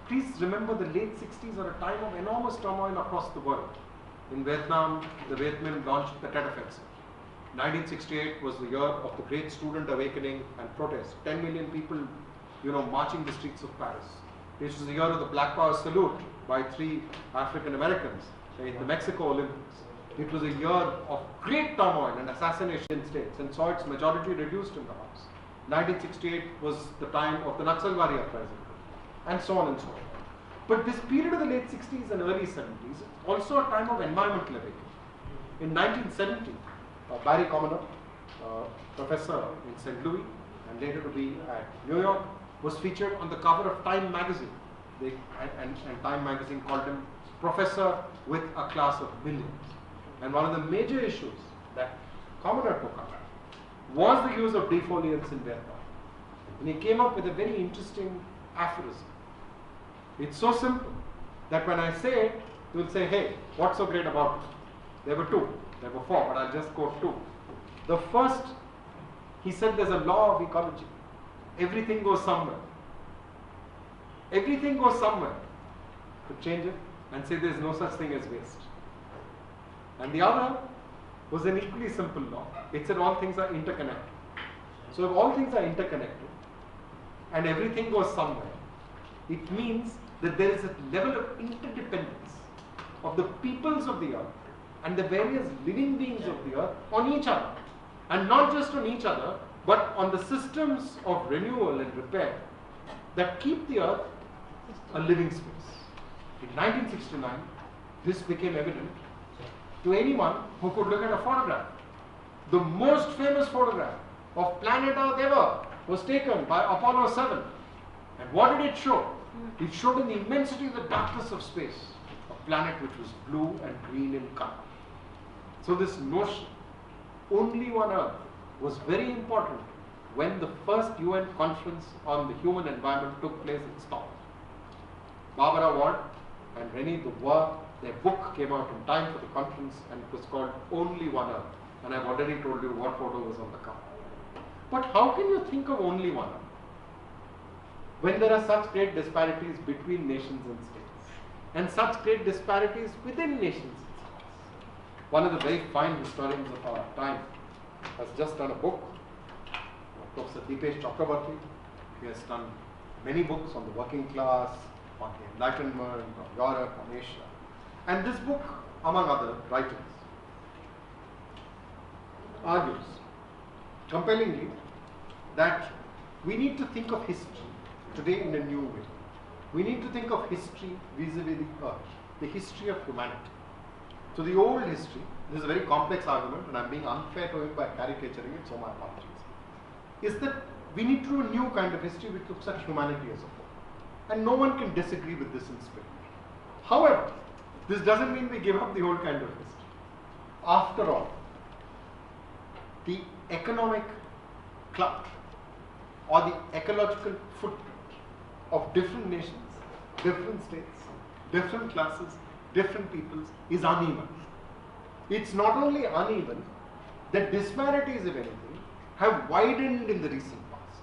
please remember, the late 60s are a time of enormous turmoil across the world. In Vietnam, the Viet Minh launched the Tet Offensive. 1968 was the year of the great student awakening and protest. 10 million people, you know, marching the streets of Paris. It was the year of the Black Power salute by 3 African Americans in the Mexico Olympics. It was a year of great turmoil and assassination in states, and saw its majority reduced in the House. 1968 was the time of the Naxalbari uprising, and so on and so on. But this period of the late 60s and early 70s is also a time of environmental awakening. In 1970, Barry Commoner, professor in St. Louis and later to be at New York, was featured on the cover of Time magazine. And Time magazine called him professor with a class of millions. And one of the major issues that Commoner took up was the use of defoliants in Vietnam. And he came up with a very interesting aphorism. It's so simple that when I say it, you will say, hey, what's so great about it? There were 2, there were 4, but I'll just quote 2. The first, he said there's a law of ecology. Everything goes somewhere. Everything goes somewhere. To change it and say there's no such thing as waste. And the other was an equally simple law. It said all things are interconnected. So if all things are interconnected and everything goes somewhere, it means that there is a level of interdependence of the peoples of the earth and the various living beings of the earth on each other. And not just on each other, but on the systems of renewal and repair that keep the earth a living space. In 1969, this became evident to anyone who could look at a photograph. The most famous photograph of planet Earth ever was taken by Apollo 7. And what did it show? It showed in the immensity of the darkness of space a planet which was blue and green in color. So this notion, only one Earth, was very important when the first UN conference on the human environment took place in Stockholm. Barbara Ward and Rennie Dubois, their book came out in time for the conference, and it was called Only One Earth. And I've already told you what photo was on the cover. But how can you think of only one Earth when there are such great disparities between nations and states, and such great disparities within nations and states? One of the very fine historians of our time has just done a book, Professor Deepesh Chakrabarty. He has done many books on the working class, on the Enlightenment, on Europe, on Asia. And this book, among other writings, argues compellingly that we need to think of history today in a new way. We need to think of history vis-a-vis the earth, the history of humanity. So the old history, this is a very complex argument, and I'm being unfair to him by caricaturing it, so my apologies, is that we need to do a new kind of history which looks at humanity as a whole. And no one can disagree with this in spirit. However, this doesn't mean we give up the old kind of history. After all, the economic clout or the ecological footprint of different nations, different states, different classes different peoples is uneven. It's not only uneven, the disparities, if anything, have widened in the recent past.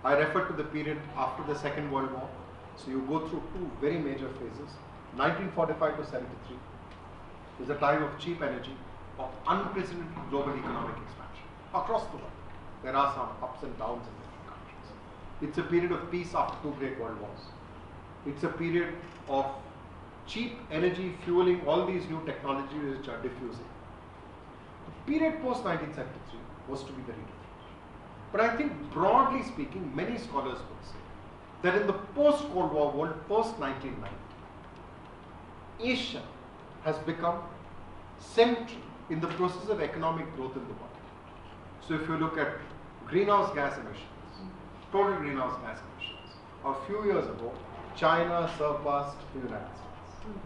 I refer to the period after the Second World War. So you go through two very major phases. 1945 to 73 is a time of cheap energy, of unprecedented global economic expansion across the world. There are some ups and downs in different countries. It's a period of peace after two great world wars. It's a period of cheap energy fueling all these new technologies which are diffusing. The period post 1973 was to be very different. But I think broadly speaking, many scholars would say that in the post-Cold War world, post-1990, Asia has become central in the process of economic growth in the world. So if you look at greenhouse gas emissions, total greenhouse gas emissions, a few years ago, China surpassed the United States.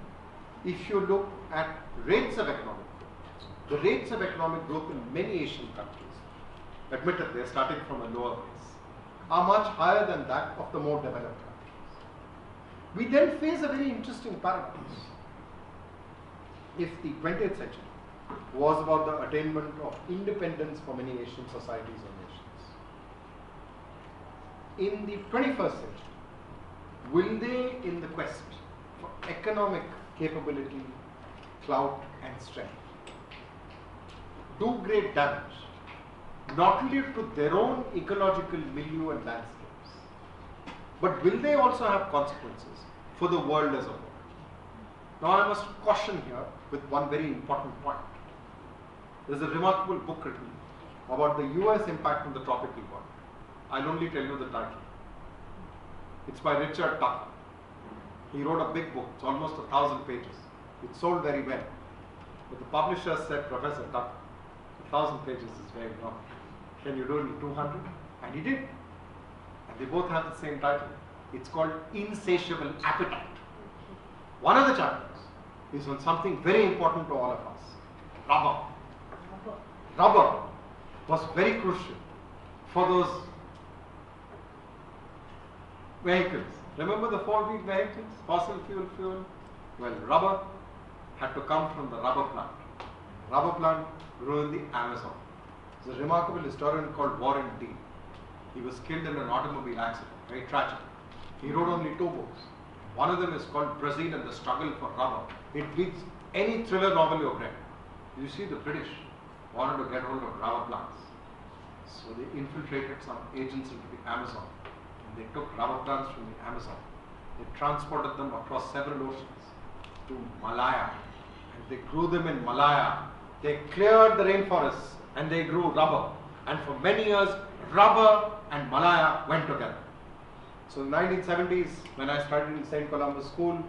If you look at rates of economic growth, the rates of economic growth in many Asian countries, admitted they are starting from a lower base, are much higher than that of the more developed countries. We then face a very interesting paradox. If the 20th century was about the attainment of independence for many Asian societies or nations, in the 21st century, will they, in the quest for economic capability, clout and strength, do great damage, not only to their own ecological milieu and landscapes, but will they also have consequences for the world as a whole? Now I must caution here with one very important point. There is a remarkable book written about the US impact on the tropical world. I'll only tell you the title. It's by Richard Tucker. He wrote a big book, it's almost 1,000 pages. It sold very well. But the publisher said, Professor Tucker, 1,000 pages is very long. Can you do it in 200? And he did. And they both have the same title. It's called Insatiable Appetite. One of the chapters is on something very important to all of us, rubber. Rubber was very crucial for those vehicles. Remember the four-wheel vehicles, fossil fuel? Well, rubber had to come from the rubber plant. Rubber plant grew in the Amazon. There's a remarkable historian called Warren Dean. He was killed in an automobile accident, very tragic. He wrote only 2 books. One of them is called Brazil and the Struggle for Rubber. It beats any thriller novel you've read. You see, the British wanted to get hold of rubber plants. So they infiltrated some agents into the Amazon. And they took rubber plants from the Amazon. They transported them across several oceans to Malaya. And they grew them in Malaya. They cleared the rainforests and they grew rubber. And for many years, rubber and Malaya went together. So in the 1970s, when I studied in St. Columbus School,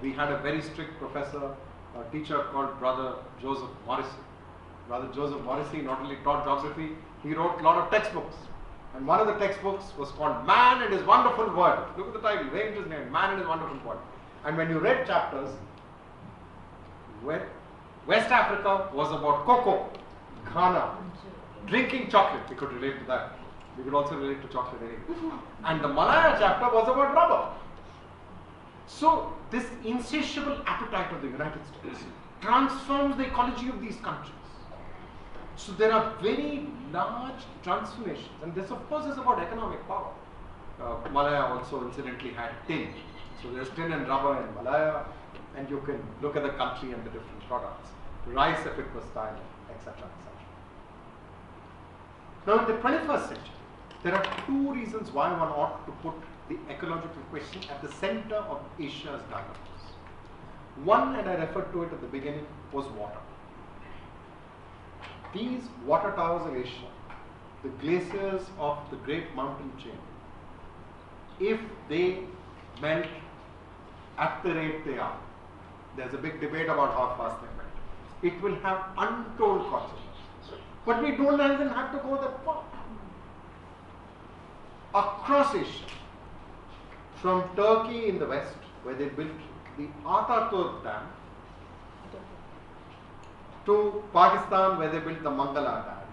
we had a very strict professor, a teacher called Brother Joseph Morrissey. Brother Joseph Morrissey not only taught geography, he wrote a lot of textbooks. And one of the textbooks was called Man and His Wonderful World. Look at the title, very interesting, Man and His Wonderful World. And when you read chapters, West Africa was about cocoa, Ghana, drinking chocolate, we could relate to that. We could also relate to chocolate anyway. And the Malaya chapter was about rubber. So this insatiable appetite of the United States transforms the ecology of these countries. So there are very large transformations, and this of course is about economic power. Malaya also incidentally had tin. So there's tin and rubber in Malaya, and you can look at the country and the different products. Rice if it was Thailand, etc. etc. Now in the 21st century, there are 2 reasons why one ought to put the ecological question at the center of Asia's dialogues. One, and I referred to it at the beginning, was water. These water towers of Asia, the glaciers of the great mountain chain, if they melt at the rate they are, there's a big debate about how fast they melt. It will have untold consequences. But we don't even have to go that far. Across Asia, from Turkey in the west, where they built the Ataturk Dam, to Pakistan, where they built the Mangala Dam,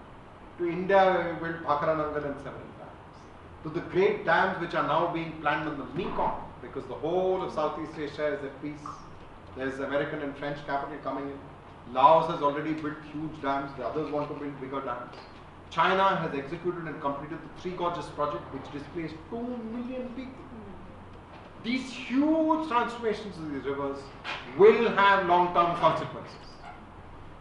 to India, where we built Bhakranangal and several dams, to the great dams which are now being planned on the Mekong, because the whole of Southeast Asia is at peace, There's American and French capital coming in. Laos has already built huge dams. The others want to build bigger dams. China has executed and completed the Three Gorges project, which displaced 2 million people. These huge transformations of these rivers will have long-term consequences.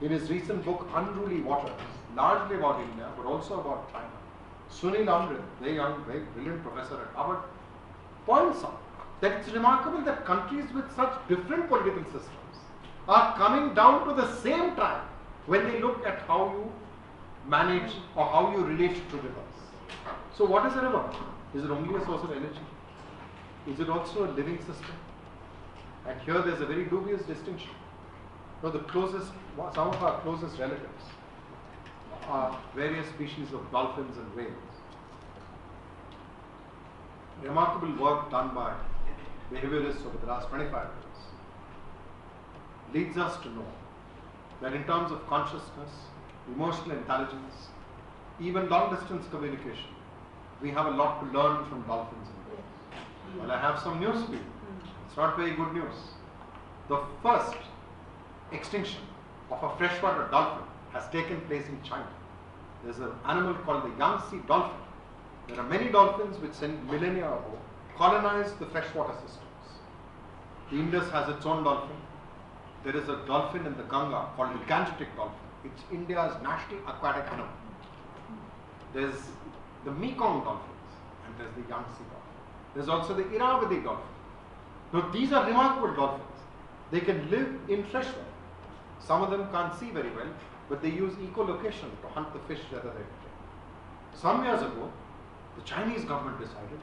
In his recent book, Unruly Waters, largely about India, but also about China, Sunil Amrit, very young, very brilliant professor at Harvard, points out that it's remarkable that countries with such different political systems are coming down to the same time when they look at how you manage or how you relate to rivers. So what is a river? Is it only a source of energy? Is it also a living system? And here there's a very dubious distinction. Now the closest, some of our closest relatives are various species of dolphins and whales. Remarkable work done by behaviorists over the last 25 years leads us to know that in terms of consciousness, emotional intelligence, even long distance communication, we have a lot to learn from dolphins and whales. Well, I have some news for you. It's not very good news. The first extinction of a freshwater dolphin has taken place in China. There's an animal called the Yangtze dolphin. There are many dolphins which millennia ago colonized the freshwater systems. The Indus has its own dolphin. There is a dolphin in the Ganga called the Gangetic dolphin. It's India's national aquatic animal. There's the Mekong dolphins and there's the Yangtze dolphin. There's also the Irrawaddy dolphin. Now these are remarkable dolphins. They can live in freshwater. Some of them can't see very well, but they use echolocation to hunt the fish that are there. Some years ago, the Chinese government decided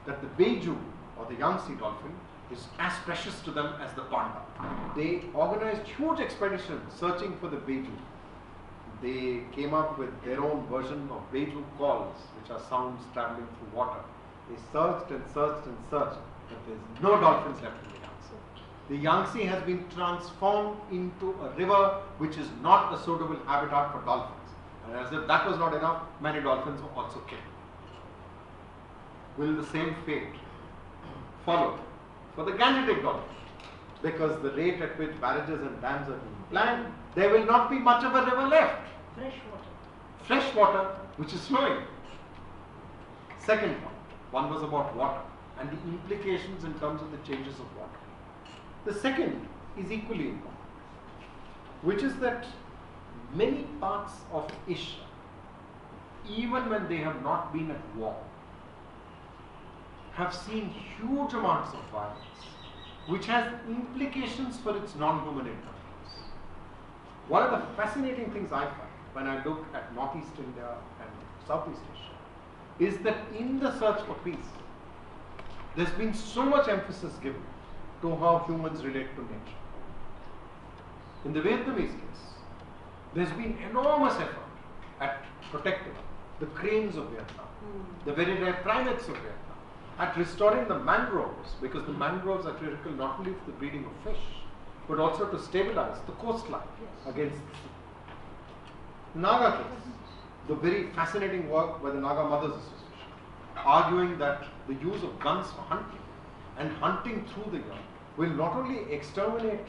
that the Beiju or the Yangtze dolphin is as precious to them as the panda. They organized huge expeditions searching for the Beiju. They came up with their own version of Beiju calls, which are sounds traveling through water. They searched and searched and searched, but there's no dolphins left in the Yangtze. The Yangtze has been transformed into a river which is not a suitable habitat for dolphins. And as if that was not enough, many dolphins were also killed. Will the same fate follow for the Gangetic dolphin? Because the rate at which barrages and dams are being planned, there will not be much of a river left. Fresh water, which is flowing. Second one was about water and the implications in terms of the changes of water. The second is equally important, which is that many parts of Asia, even when they have not been at war, have seen huge amounts of violence, which has implications for its non-human interference. One of the fascinating things I find when I look at Northeast India and Southeast Asia is that in the search for peace, there's been so much emphasis given to how humans relate to nature. In the Vietnamese case, there's been enormous effort at protecting the cranes of Vietnam, the very rare primates of Vietnam, at restoring the mangroves, because the mangroves are critical not only for the breeding of fish, but also to stabilize the coastline against the sea. Naga case, the very fascinating work by the Naga Mothers Association, arguing that the use of guns for hunting and hunting through the young will not only exterminate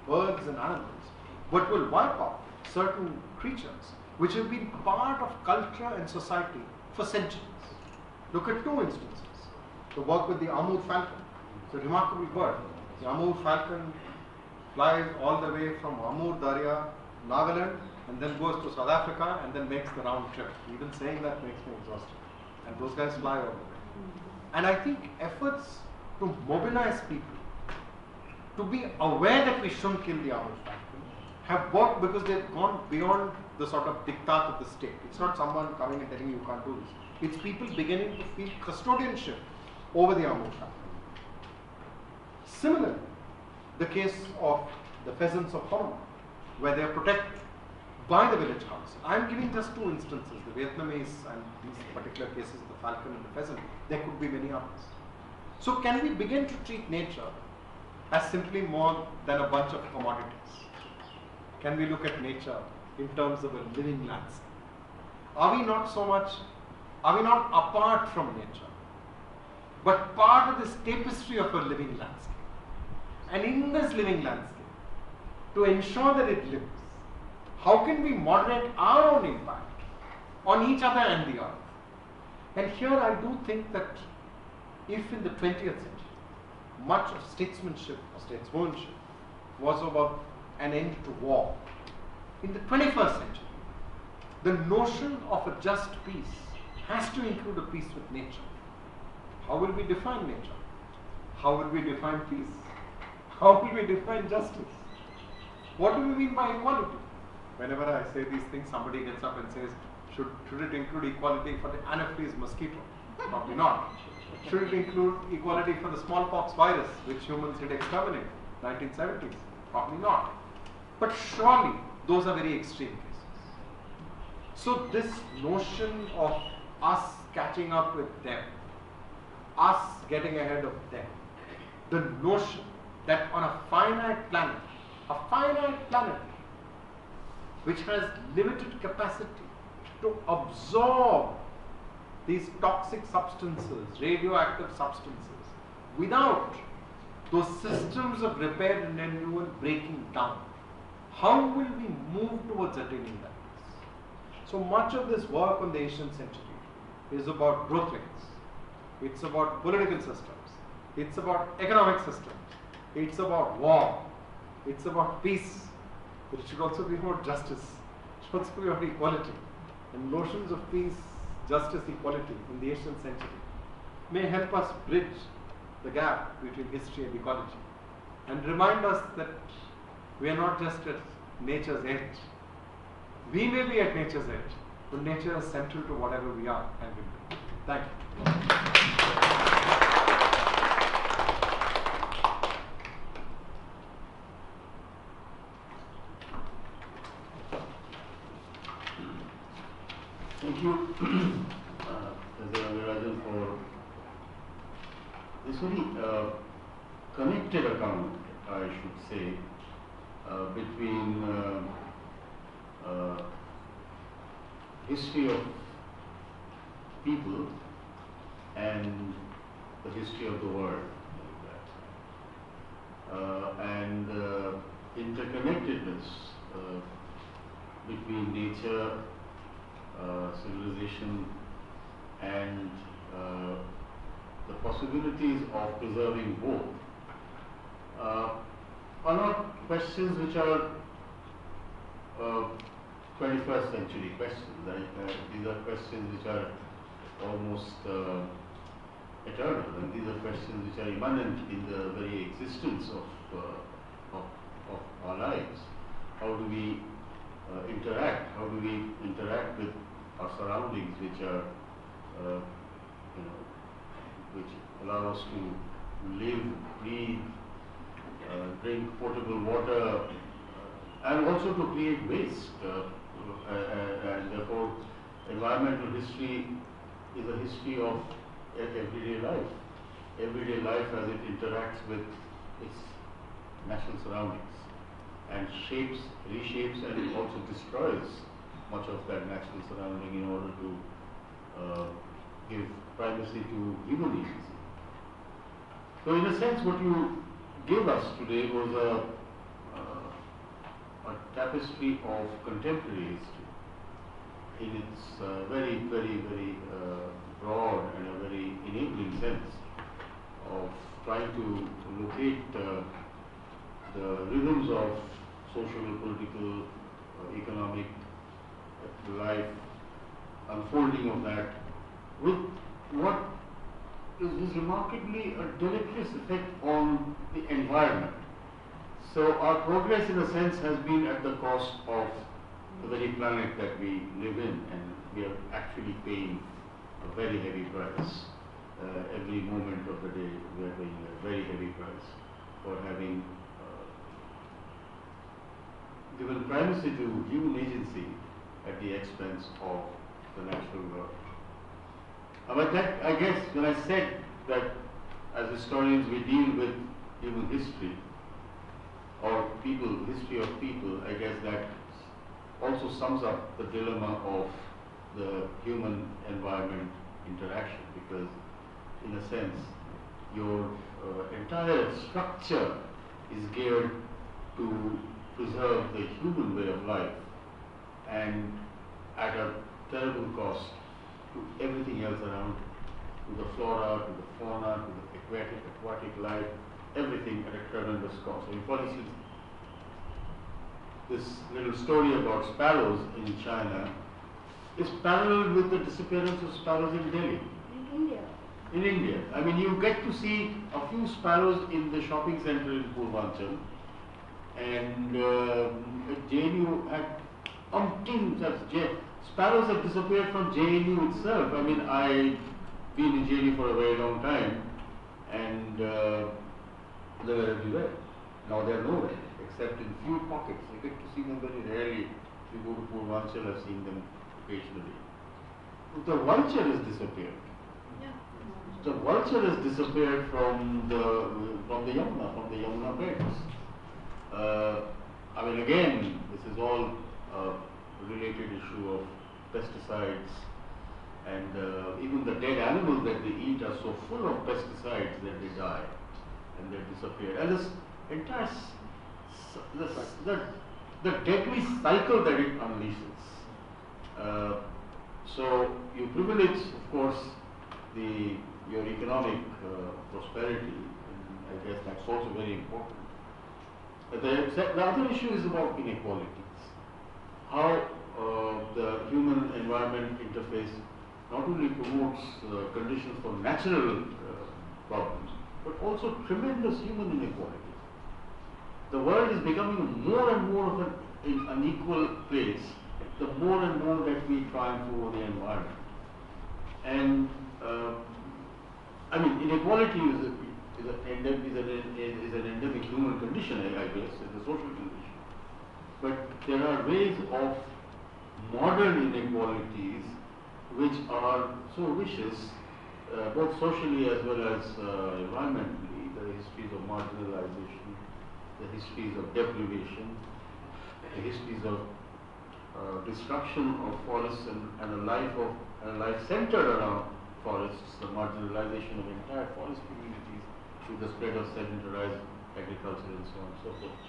birds and animals, but will wipe out certain creatures which have been part of culture and society for centuries. Look at two instances. The work with the Amur falcon. It's a remarkable bird. The Amur falcon flies all the way from Amur Darya, Nagaland, and then goes to South Africa and then makes the round trip. Even saying that makes me exhausted. And those guys fly all the way. And I think efforts to mobilize people, to be aware that we shouldn't kill the Amur falcon, have worked because they've gone beyond the sort of diktat of the state. It's not someone coming and telling you can't do this. It's people beginning to feel custodianship over the Amur falcon. Similarly, the case of the pheasants of Horma, where they are protected by the village council. I'm giving just two instances, the Vietnamese and these particular cases of the falcon and the pheasant. There could be many others. So can we begin to treat nature as simply more than a bunch of commodities? Can we look at nature in terms of a living landscape? Are we not apart from nature, but part of this tapestry of a living landscape? And in this living landscape, to ensure that it lives, how can we moderate our own impact on each other and the earth? And here I do think that if in the 20th century, much of statesmanship or stateswomanship was about an end to war, in the 21st century, the notion of a just peace has to include a peace with nature. How will we define nature? How will we define peace? How will we define justice? What do we mean by equality? Whenever I say these things, somebody gets up and says, should it include equality for the Anopheles mosquito? Probably not. Should it include equality for the smallpox virus, which humans did exterminate, 1970s? Probably not. But surely those are very extreme cases. So this notion of us catching up with them, us getting ahead of them, the notion that on a finite planet which has limited capacity to absorb these toxic substances, radioactive substances, without those systems of repair and renewal breaking down, how will we move towards attaining that? So much of this work on the Asian century is about growth rates, it's about political systems, it's about economic systems, it's about war, it's about peace, but it should also be about justice, it should also be about equality. And notions of peace, justice, equality in the Asian century may help us bridge the gap between history and ecology and remind us that we are not just at nature's edge. We may be at nature's edge, but nature is central to whatever we are and will be. Thank you. Thank you, Mr. Rangarajan, for this very connected account, I should say, between history of people and the history of the world, and interconnectedness between nature, civilization, and the possibilities of preserving both are not questions which are 21st century questions. These are questions which are almost eternal, and these are questions which are immanent in the very existence of our lives. How do we interact? How do we interact with our surroundings, which are, which allow us to live, breathe, drink potable water, and also to create waste. And therefore, environmental history is a history of everyday life. Everyday life as it interacts with its natural surroundings and shapes, reshapes, and also destroys much of that natural surrounding in order to give primacy to human agency. So in a sense, what you gave us today was a tapestry of contemporary history in its very, very, very broad and a very enabling sense of trying to locate the rhythms of social, political, economic life, unfolding of that, with what is remarkably a deleterious effect on the environment. So our progress in a sense has been at the cost of the very planet that we live in, and we are actually paying a very heavy price. Every moment of the day we are paying a very heavy price for having given primacy to human agency at the expense of the natural world. But that, I guess, when I said that as historians we deal with human history or people, history of people, I guess that also sums up the dilemma of the human-environment interaction, because in a sense your entire structure is geared to preserve the human way of life and at a terrible cost to everything else around, to the flora, to the fauna, to the aquatic life, everything at a tremendous cost. I mean, for instance, this little story about sparrows in China is parallel with the disappearance of sparrows in Delhi. In India. In India. I mean, you get to see a few sparrows in the shopping center in Purvanchal, and JNU had umpteen such sparrows have disappeared from JNU itself. I mean, I've been in JNU for a very long time, and they were everywhere. Now they are nowhere, except in few pockets. You get to see them very rarely. If you go to Purvanchal, I've seen them occasionally. The vulture has disappeared. Yeah. The vulture has disappeared from the Yamuna beds. I mean, again, this is all a related issue of pesticides, and even the dead animals that they eat are so full of pesticides that they die and they disappear. And this entire the deadly cycle that it unleashes. So you privilege, of course, your economic prosperity, and I guess that's also very important. The other issue is about inequalities. How the human environment interface not only promotes conditions for natural problems, but also tremendous human inequality. The world is becoming more and more of an unequal place, the more and more that we triumph over the environment. And I mean, inequality is an endemic human condition, I guess, it's a social condition. But there are ways of modern inequalities which are so vicious, both socially as well as environmentally. The histories of marginalization, the histories of deprivation, the histories of destruction of forests and a life centered around forests, the marginalization of entire forest communities through the spread of sedentarized agriculture and so on and so forth.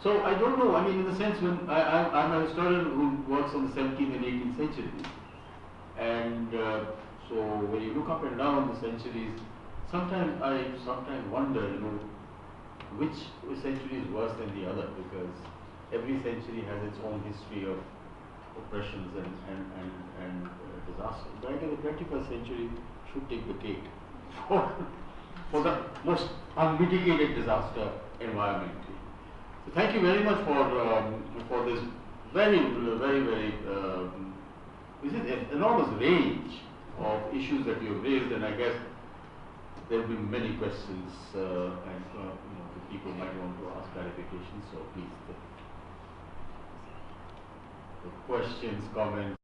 So I don't know, I mean, in the sense when I'm a historian who works on the 17th and 18th centuries, and so when you look up and down the centuries, sometimes I wonder, you know, which century is worse than the other, because every century has its own history of oppressions and disasters. But I think the 21st century should take the cake for the most unmitigated disaster environmentally. So thank you very much for this very enormous range of issues that you have raised, and I guess there will be many questions, and you know, the people might want to ask clarifications. So please, the questions, comments.